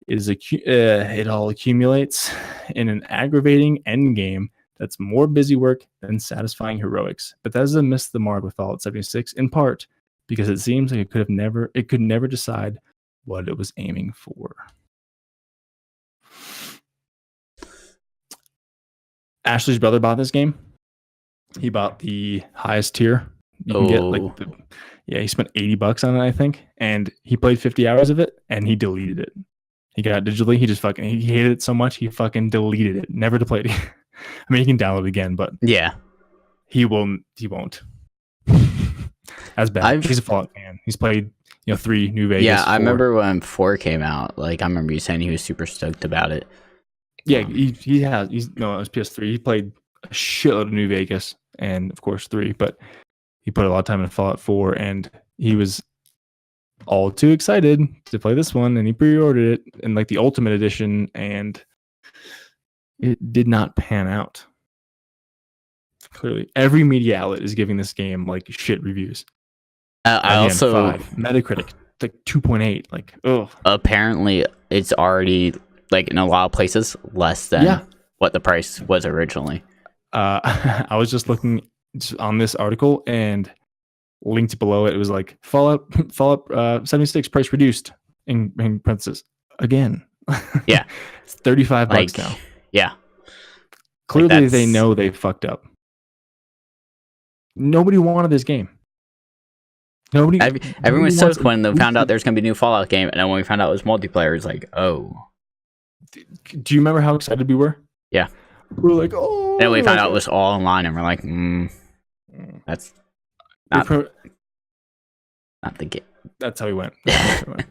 It all accumulates in an aggravating endgame that's more busy work than satisfying heroics. Bethesda missed the mark with Fallout 76, in part because it seems like it could never decide what it was aiming for. Ashley's brother bought this game. He bought the highest tier. You can get he spent $80 on it, I think, and he played 50 hours of it, and he deleted it. He got it digitally. He hated it so much he fucking deleted it, never to play it again. I mean, he can download it again, but he won't. That's bad. He's a Fallout fan. He's played 3 New Vegas. Yeah, 4. I remember when 4 came out. Like I remember you saying he was super stoked about it. Yeah, it was PS3. He played a shitload of New Vegas and of course 3, but he put a lot of time in Fallout 4, and he was all too excited to play this one, and he pre-ordered it in like the Ultimate Edition, and it did not pan out. Clearly, every media outlet is giving this game like shit reviews. I also 5, Metacritic like 2.8. Like, apparently it's already like in a lot of places less than what the price was originally. I was just looking on this article, and linked below it was like Fallout 76 price reduced in parentheses again. Yeah, it's $35 now. Yeah, clearly they know they fucked up. Nobody wanted this game. Everyone was stoked when they found out there's gonna be a new Fallout game, and then when we found out it was multiplayer, it's like, oh. Do you remember how excited we were? Yeah, we were like, oh. And we found out it was all online, and we're like, that's not. Not the game. That's how we went. That's how we went.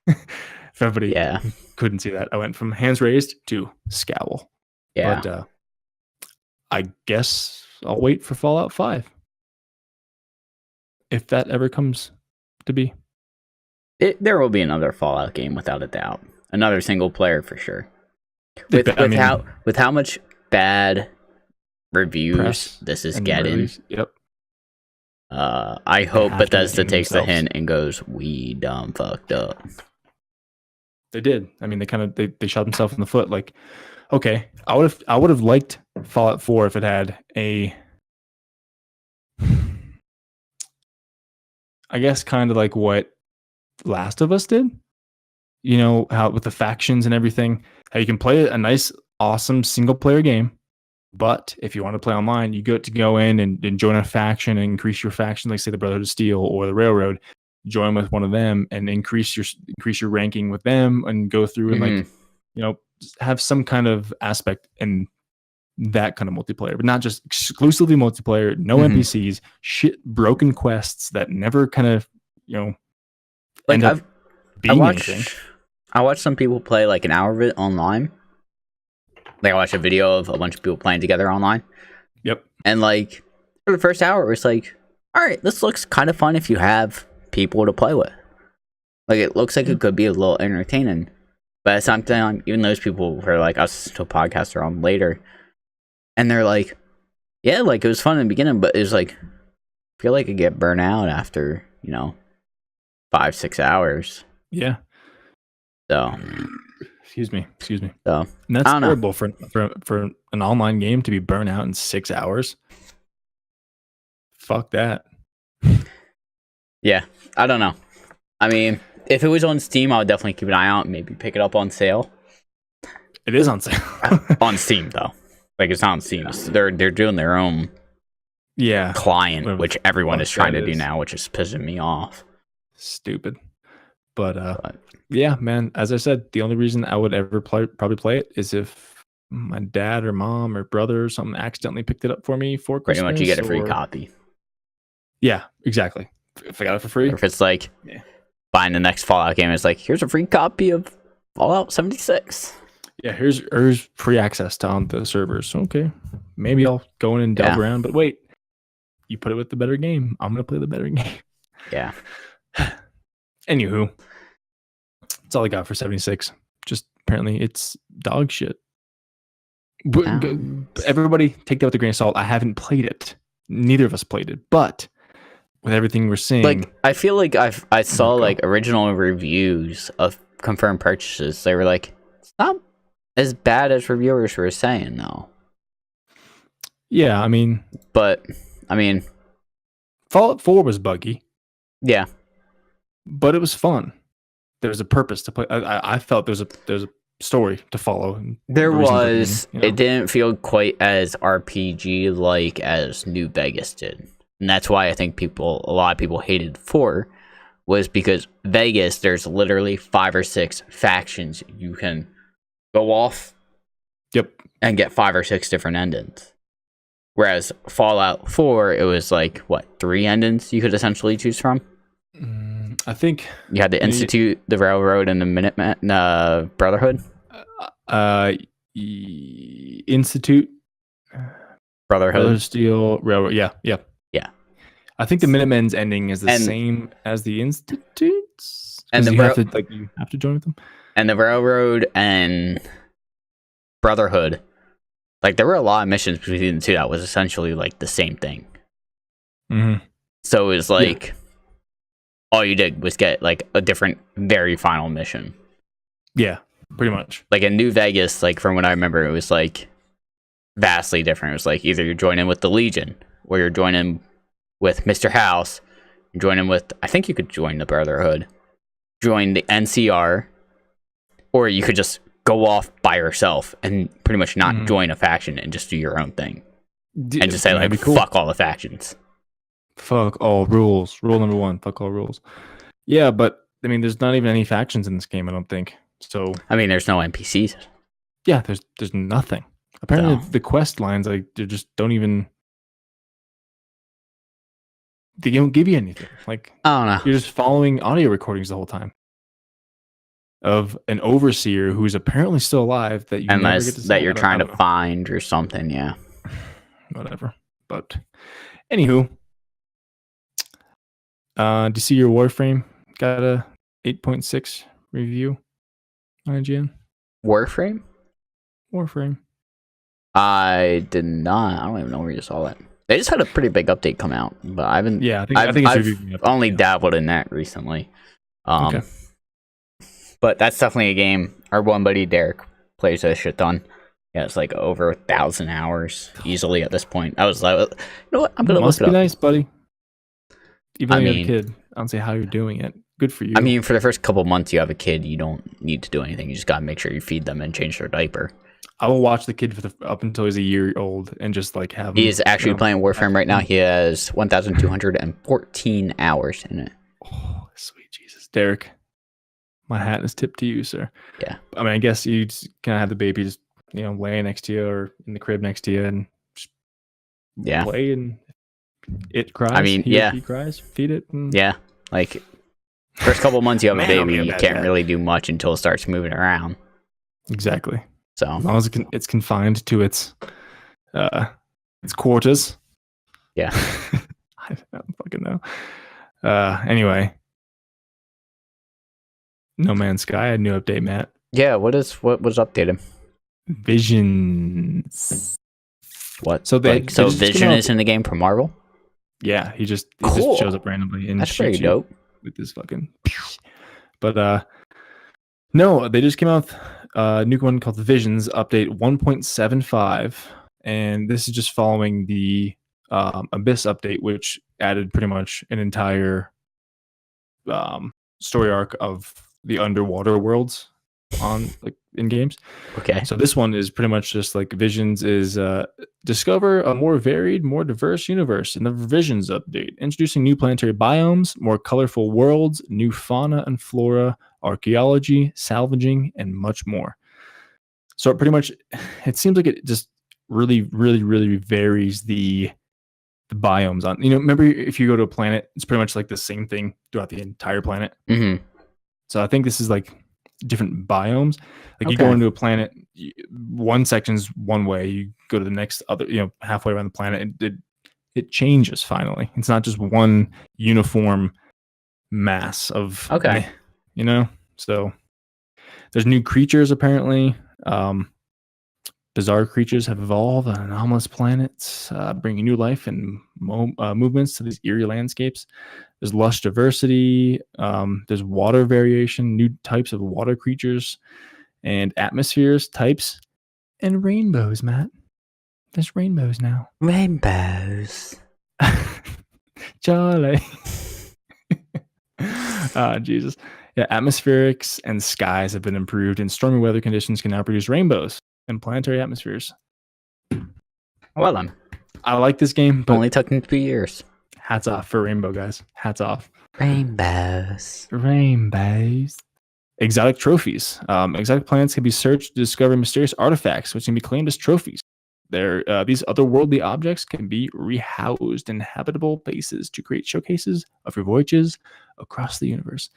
If everybody Yeah. couldn't see that, I went from hands raised to scowl. Yeah. But I guess I'll wait for Fallout 5. If that ever comes to be. There will be another Fallout game without a doubt. Another single player for sure. With how much bad reviews this is getting. Yep. I hope Bethesda takes the hint and goes, "We dumb fucked up." They did. I mean, they shot themselves in the foot. Like, okay, I would have liked Fallout 4 if it had a, I guess, kind of like what Last of Us did. You know, how with the factions and everything, how you can play a nice, awesome single player game, but if you want to play online, you get to go in and join a faction and increase your faction, like say the Brotherhood of Steel or the Railroad. Join with one of them and increase your ranking with them and go through and like, you know, have some kind of aspect in that kind of multiplayer, but not just exclusively multiplayer, no NPCs, shit, broken quests that never kind of, you know, like end up being anything. I watched some people play like an hour of it online. Like I watched a video of a bunch of people playing together online. Yep. And like for the first hour, it was like, all right, this looks kind of fun if you have people to play with. Like it looks like it could be a little entertaining. But at the same time, even those people who are like us to a podcast are on later, and they're like, yeah, like it was fun in the beginning, but it was like I feel like I get burnt out after, you know, 5-6 hours. Yeah. So excuse me. So and that's terrible for an online game to be burnt out in 6 hours. Fuck that. Yeah, I don't know. I mean, if it was on Steam, I would definitely keep an eye out and maybe pick it up on sale. It is on sale. On Steam though. Like it's not on Steam. They're doing their own client, which everyone is trying to do now, which is pissing me off. Stupid. But yeah, man, as I said, the only reason I would ever probably play it is if my dad or mom or brother or something accidentally picked it up for me for Christmas. Pretty much you get a free copy. Yeah, exactly. If I got it for free. Or if it's like buying the next Fallout game, it's like, here's a free copy of Fallout 76. Yeah, here's free access to on the servers. Okay, maybe I'll go in and delve around. But wait, you put it with the better game. I'm gonna play the better game. Yeah. Anywho, that's all I got for 76. Just apparently it's dog shit. Everybody take that with a grain of salt. I haven't played it. Neither of us played it, but with everything we're seeing, like I feel like I saw like original reviews of confirmed purchases. They were like, it's not as bad as reviewers were saying, though. Yeah, I mean, Fallout 4 was buggy. Yeah, but it was fun. There was a purpose to play. I felt there's a story to follow. There was. You know? It didn't feel quite as RPG like as New Vegas did. And that's why I think a lot of people hated 4 was because Vegas, there's literally 5 or 6 factions you can go off. Yep. And get 5 or 6 different endings. Whereas Fallout 4, it was like, 3 endings you could essentially choose from? I think you had the Institute, the Railroad, and the Minuteman Brotherhood. Institute, Brotherhood, Steel, Railroad. Yeah. I think the Minutemen's ending is the same as the Institute's, and you have to join with them. And the Railroad and Brotherhood, like there were a lot of missions between the two that was essentially like the same thing. Mm-hmm. So it was like all you did was get like a different, very final mission. Yeah, pretty much. Like in New Vegas, like from what I remember, it was like vastly different. It was like either you're joining with the Legion or you're joining with Mr. House, you're joining with, I think you could join the Brotherhood, join the NCR, or you could just go off by yourself and pretty much not join a faction and just do your own thing. And just say like, fuck all the factions. Fuck all rules. Rule number 1, fuck all rules. Yeah, but I mean, there's not even any factions in this game, I don't think. So I mean, there's no NPCs. Yeah, there's nothing. Apparently, the quest lines, like, they just don't even they don't give you anything. Like I don't know. you're just following audio recordings the whole time of an overseer who's apparently still alive that you never Unless get to see. that you're I trying to don't know. find or something, yeah. Whatever. But anywho, do you see your Warframe got a 8.6 review on IGN? Warframe? Warframe. I did not. I don't even know where you saw that. They just had a pretty big update come out, but I haven't. Yeah, I think it's reviewing I've only dabbled in that recently. Okay. But that's definitely a game. Our one buddy Derek plays that shit ton. Yeah, it's like over 1,000 hours easily at this point. I was like, you know what? I'm gonna Must look it be up. nice, buddy. Even I though you have mean- a kid, I don't say how you're doing it. Good for you. I mean, for the first couple months you have a kid, you don't need to do anything. You just gotta make sure you feed them and change their diaper. I will watch the kid up until he's a year old and just like have. He him, is actually you know, playing Warframe right now. He has 1,214 hours in it. Oh, sweet Jesus, Derek. My hat is tipped to you, sir. Yeah. I mean, I guess you kind of have the baby just lay next to you or in the crib next to you and just Yeah. play, and it cries. I mean, he or yeah. she cries. Feed it. And Yeah. Like, first couple months you have a Man, I'll baby, be a you bad can't dad. really do much until it starts moving around. Exactly. So, As long as it's confined to its quarters. yeah. I don't fucking know. Anyway, No Man's Sky, a new update, Matt. Yeah, what was updated? Visions. What? So they so just came Vision out- is in the game from Marvel? Yeah, he just Cool. shows up randomly and That's pretty shoots you dope. with this fucking. But no, they just came out with a new one called Visions Update 1.75, and this is just following the Abyss update, which added pretty much an entire story arc of the underwater worlds on like in games. Okay. So this one is pretty much just like Visions is discover a more varied, more diverse universe in the Visions update, introducing new planetary biomes, more colorful worlds, new fauna and flora, archaeology, salvaging, and much more. So it seems like it just really, really, really varies the biomes on. Remember if you go to a planet, it's pretty much like the same thing throughout the entire planet. Mm-hmm. So I think this is like different biomes. Like you go Okay. into a planet, one section's one way. You go to the next other, halfway around the planet, it changes. Finally, it's not just one uniform mass of Okay. So there's new creatures apparently. Bizarre creatures have evolved on anomalous planets, bringing new life and movements to these eerie landscapes. There's lush diversity. There's water variation, new types of water creatures, and atmospheres, types, and rainbows, Matt. There's rainbows now. Rainbows. Charlie. Jesus. Yeah, atmospherics and skies have been improved, and stormy weather conditions can now produce rainbows and planetary atmospheres. Well then. I like this game, but Only took me 2 years. hats off for Rainbow, guys. Hats off. Rainbows. Rainbows. Exotic trophies. Exotic planets can be searched to discover mysterious artifacts, which can be claimed as trophies. These otherworldly objects can be rehoused in habitable bases to create showcases of your voyages across the universe.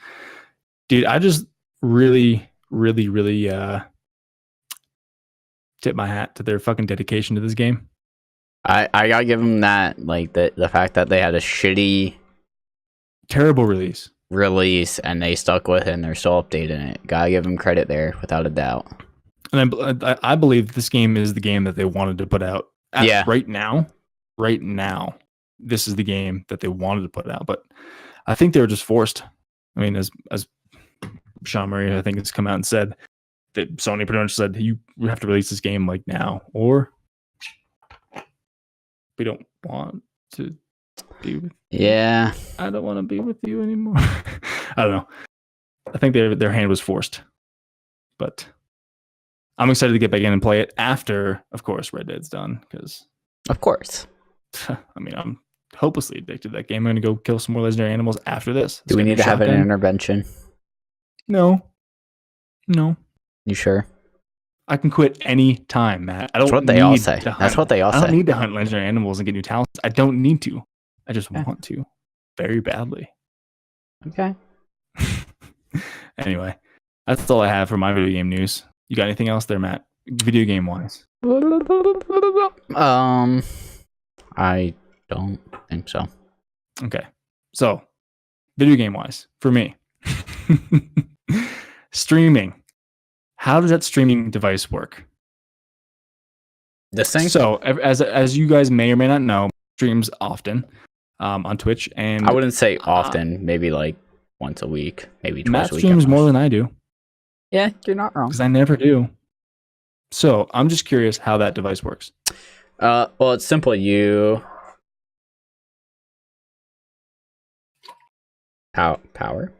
Dude, I just really, really, really tip my hat to their fucking dedication to this game. I gotta give them that, like the fact that they had a shitty Terrible release. release and they stuck with it and they're still updating it. Gotta give them credit there, without a doubt. And I believe this game is the game that they wanted to put out. Yeah. Right now, this is the game that they wanted to put out. But I think they were just forced. I mean, as Sean Murray, I think, has come out and said that Sony pretty much said, you have to release this game like now, or we don't want to be with Yeah. I don't want to be with you anymore. I don't know. I think their hand was forced. But I'm excited to get back in and play it after, of course, Red Dead's done. Because, Of course. I mean, I'm hopelessly addicted to that game. I'm going to go kill some more legendary animals after this. Do we need to have an shotgun? intervention? No. You sure? I can quit any time, Matt. I don't That's what they all need say. to hunt. That's what they all I don't say. need to hunt legendary animals and get new talents. I don't need to. I just Yeah. want to. very badly. Okay. Anyway, that's all I have for my video game news. You got anything else there, Matt? Video game wise? I don't think so. Okay. So, video game wise, for me, streaming. How does that streaming device work? This thing? So, as you guys may or may not know, streams often on Twitch, and I wouldn't say often, maybe like once a week, maybe twice Matt a week. streams more than I do Yeah, you're not wrong. because I never do. So, I'm just curious how that device works. Well, it's simple. You power.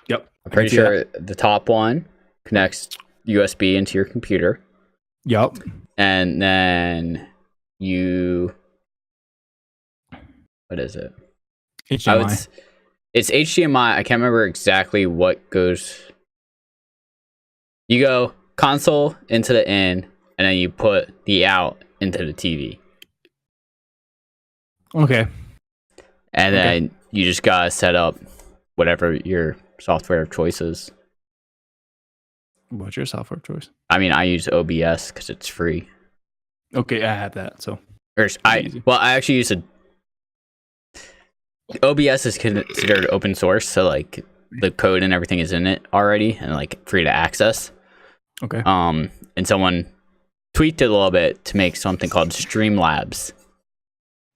Yep. I'm pretty sure the top one connects USB into your computer, Yep. and then what is it? HDMI. It's HDMI. I can't remember exactly what goes. You go console into the in, and then you put the out into the TV. Okay. And then you just gotta set up whatever your software of choice is. What's your software choice? I mean, I use OBS because it's free. Okay, I have that. So I actually use OBS is considered open source, so like the code and everything is in it already and like free to access. okay. And someone tweaked it a little bit to make something called Streamlabs.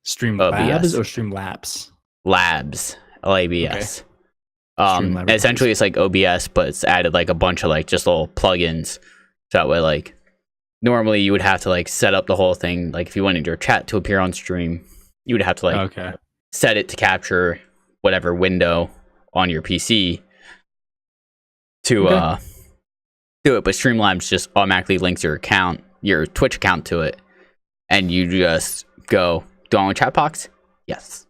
Streamlabs or Streamlabs? Labs, LABS. Streamlabs. Essentially it's like OBS, but it's added like a bunch of like just little plugins. So that way, like normally you would have to like set up the whole thing. Like if you wanted your chat to appear on stream, you would have to like set it to capture whatever window on your PC to do it. But Streamlabs just automatically links your account, your Twitch account to it, and you just go, do I want chat box? Yes.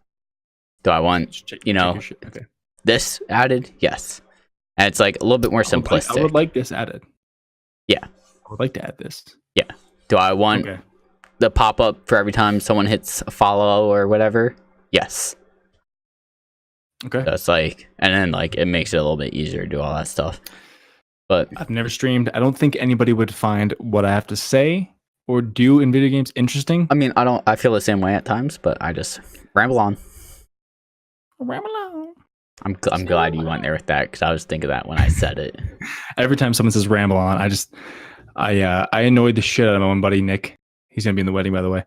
Do I want, this added? Yes. And it's like a little bit more simplistic. I would like this added. Yeah. I would like to add this. Yeah. Do I want the pop-up for every time someone hits a follow or whatever? Yes. Okay. So it's like, and then like it makes it a little bit easier to do all that stuff. But I've never streamed. I don't think anybody would find what I have to say or do in video games interesting. I mean, I feel the same way at times, but I just ramble on. I'm glad you went there with that because I was thinking that when I said it. Every time someone says ramble on, I annoyed the shit out of my one buddy Nick. He's gonna be in the wedding, by the way.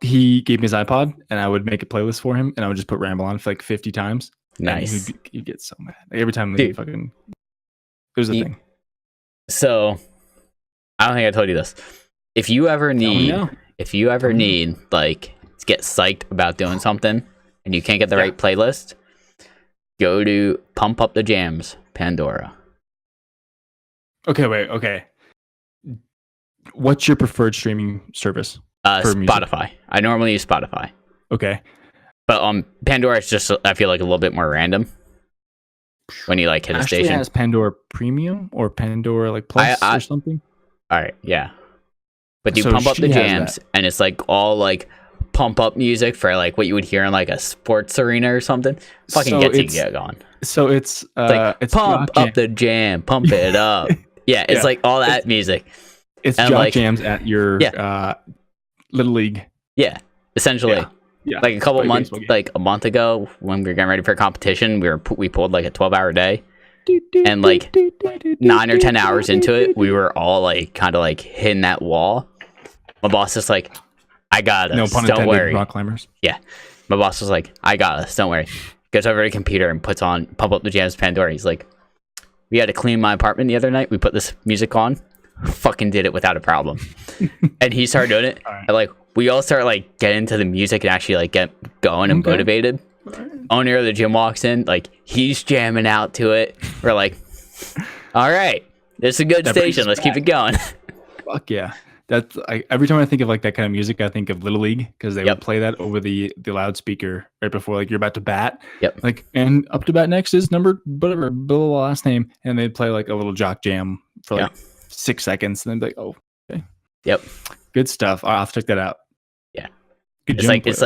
He gave me his iPod, and I would make a playlist for him, and I would just put ramble on for like 50 times. Nice. He'd get so mad every time. Dude, fucking. There's a thing. So, I don't think I told you this. If you ever need, like, to get psyched about doing something, and you can't get the right playlist, go to Pump Up the Jams, Pandora. Okay, wait. Okay. What's your preferred streaming service? Spotify. I normally use Spotify. Okay. But Pandora is just, I feel like, a little bit more random when you like hit a station. Has Pandora Premium or Pandora like Plus or something? All right, yeah. But you Pump Up the Jams, and it's like all like pump up music for like what you would hear in like a sports arena or something. Fucking gets you get going. So it's it's Pump Up the Jam, pump it up. Yeah, it's like all that music. It's jock jams at your Little League. Yeah, essentially. Yeah. Like a month ago when we were getting ready for a competition, we pulled like a 12-hour day. And like 9 or 10 hours into it, we were all like kind of like hitting that wall. My boss is like, I got us. No pun don't intended, worry. Rock climbers. Yeah. My boss was like, I got us. Don't worry. Goes over to the computer and puts on Pump Up the Jams Pandora. He's like, we had to clean my apartment the other night. We put this music on. Fucking did it without a problem. And he started doing it. Right. And like, we all start like getting into the music and actually like get going and motivated. Right. Owner of the gym walks in, like he's jamming out to it. We're like, all right, this is a good station. Let's keep it going. Fuck yeah. That's every time I think of like that kind of music, I think of Little League because they would play that over the loudspeaker right before like you're about to bat. Yep. Like, and up to bat next is number whatever, blah, last name, and they'd play like a little jock jam for like 6 seconds, and then be like, oh, okay. Yep. Good stuff. I'll have to check that out. Yeah. Good it's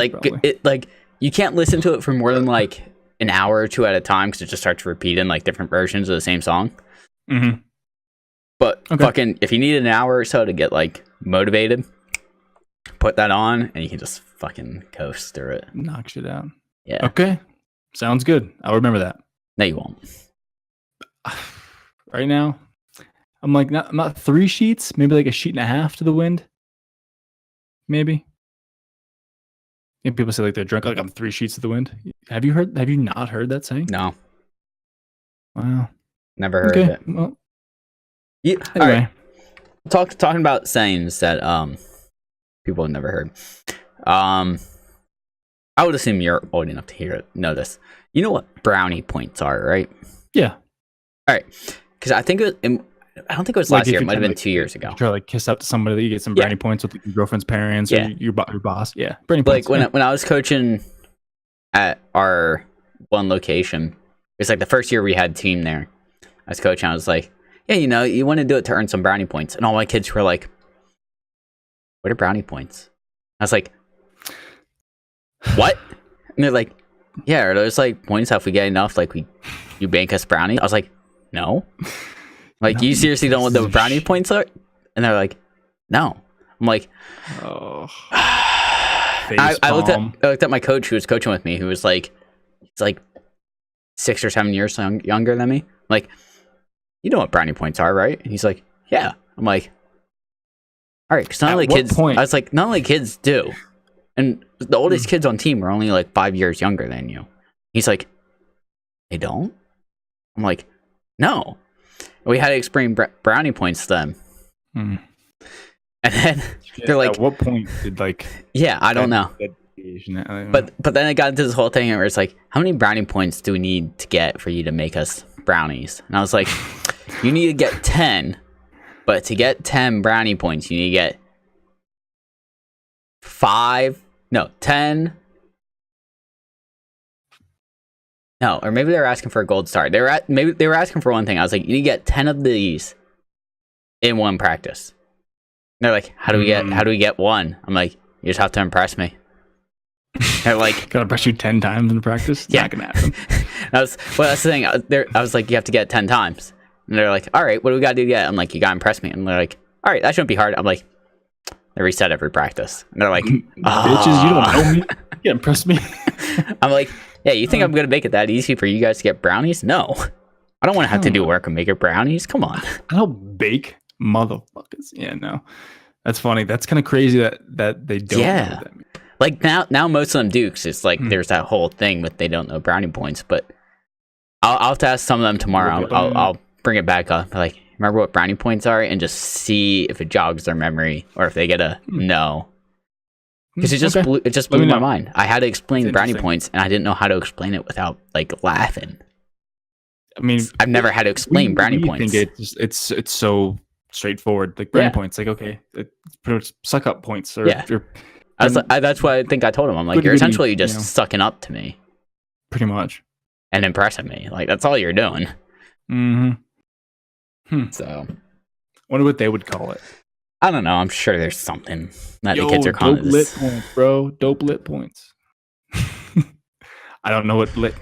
like you can't listen to it for more than like an hour or two at a time because it just starts repeating like different versions of the same song. Mm-hmm. But Okay. fucking, if you need an hour or so to get like motivated, put that on and you can just fucking coast through it. Knock shit out. Yeah. Okay. Sounds good. I'll remember that. No, you won't. Right now, I'm like not 3 sheets, maybe like a sheet and a half to the wind. Maybe. And people say like they're drunk, like I'm 3 sheets to the wind. Have you not heard that saying? No, Wow. never heard Okay. of it. Well, Yeah. All anyway. right. Talking about sayings that people have never heard. I would assume you're old enough to know this. You know what brownie points are, right? Yeah. All right. Because I think I don't think it was Like last if year. It you might have kinda, been 2 years ago. You try to like kiss up to somebody that you get some Yeah. brownie points with your girlfriend's parents Yeah. or your boss. Yeah. Brownie Like points. when I was coaching at our one location, it's like the first year we had team there. I was coaching. I was like, yeah, you want to do it to earn some brownie points, and all my kids were like, "What are brownie points?" I was like, "What?" And they're like, "Yeah, are those like points if we get enough? Like you bank us brownies?" I was like, "No." Like, No, you seriously don't know what the pieces of brownie shit. points are? And they're like, "No." I'm like, Oh. I looked at my coach who was coaching with me, who was like, he's like 6 or 7 years younger than me. I'm like, you know what brownie points are, right? And he's like, yeah. I'm like, all right, because none of At the what kids. point? I was like, none of the kids do, and the oldest kids on team are only like 5 years younger than you. He's like, they don't. I'm like, no. We had to explain brownie points to them, Hmm. and then they're like, at what point did like yeah, I don't know. But But then it got into this whole thing where it's like, how many brownie points do we need to get for you to make us brownies? And I was like, you need to get 10, but to get 10 brownie points, you need to get 10. No, or maybe they were asking for a gold star. Maybe they were asking for one thing. I was like, you need to get 10 of these in one practice. And they're like, how do we get one? I'm like, you just have to impress me. They're like, gotta press you 10 times in practice. It's Yeah. not gonna happen. that's the thing. I was like, you have to get it 10 times. And they're like, all right, what do we got to do to get it? I'm like, you got to impress me. And they're like, all right, that shouldn't be hard. I'm like, they reset every practice. And they're like, Bitches, you don't know me. You can't impress me. I'm like, yeah, you think I'm going to make it that easy for you guys to get brownies? No. I don't want to have to do work and make your brownies. Come on. I don't bake motherfuckers. Yeah, no. That's funny. That's kind of crazy that they don't Yeah. know what that means. Like now most of them do, 'cause it's like there's that whole thing with they don't know brownie points. But I'll have to ask some of them tomorrow. I'll bring it back up. Like, remember what brownie points are, and just see if it jogs their memory or if they get a no. Because it just Okay. blew me my know. mind. I had to explain It's brownie interesting. points, and I didn't know how to explain it without like laughing. I mean, I've never had to explain brownie points. think it's so straightforward. Like brownie Yeah. points, like okay, it's pretty much suck up points. Or, Yeah. or That's what I think I told him. I'm like, Goody you're goody, essentially just you know. sucking up to me pretty much. and impressing me. Like, that's all you're doing. Mm-hmm. So Wonder what they would call it. I don't know. I'm sure there's something that the kids are calling dope lit this. points, bro. Dope lit points. I don't know what lit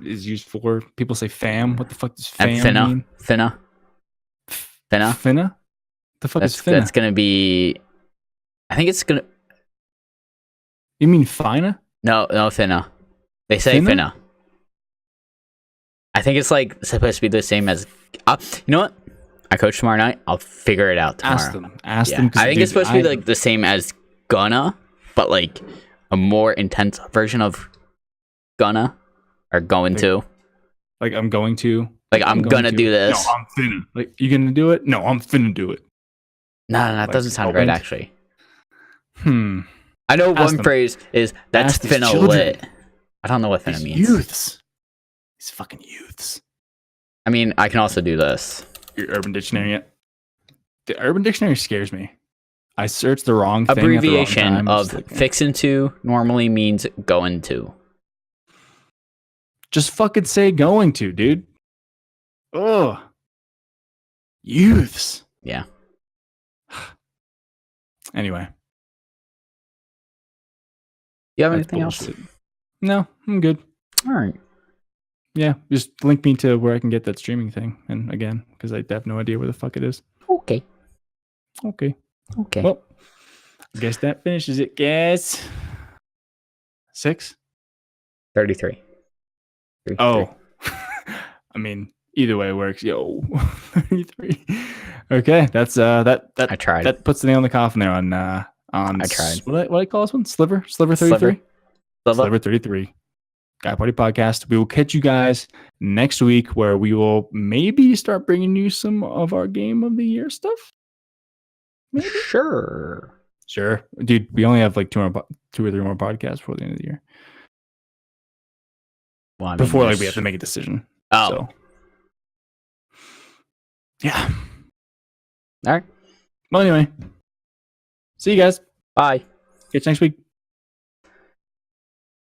is used for. People say fam. What the fuck does fam And finna, mean? finna. Finna? The fuck is finna? That's gonna be. I think it's gonna. You mean fina? No, finna. They say Finna? finna. I think it's like supposed to be the same as. You know what? I coach tomorrow night. I'll figure it out tomorrow. Ask them. Ask Yeah. them. 'cause, I think dude, it's supposed to be like the same as gonna, but like a more intense version of gonna or going to. like I'm going to. Like, I'm going gonna to. do this. No, I'm finna. Like you gonna do it? No, I'm finna do it. No, that Like, doesn't sound right, opened. actually. I I know Ask one them. phrase is that's Ask these finna children. lit. I don't know what finna These means. youths. These fucking youths. I mean, I can also do this. Your Urban Dictionary yet? The Urban Dictionary scares me. I searched the wrong thing at the wrong Abbreviation time. of Just, like, fixin' to normally means going to. just fucking say going to, dude. Ugh. Youths. Yeah. Anyway. You have That's anything else? bullshit. No, I'm good. All right. Yeah, just link me to where I can get that streaming thing. And again, because I have no idea where the fuck it is. Okay. Okay. Okay. Well, I guess that finishes it, guys. 6? 33. 33. Oh. I mean, either way works. Yo. 33. Okay, that's that I tried. that puts the nail in the coffin there on I tried. What do I call this one? Sliver 33. Sliver 33. Guy Party Podcast. We will catch you guys next week where we will maybe start bringing you some of our Game of the Year stuff. Maybe. Sure. Sure. Dude, we only have like 2 or 3 more podcasts before the end of the year. Well, I mean, Before like we have to make a decision. Oh. So. Yeah. All right. Well, anyway. See you guys. Bye. Catch you next week.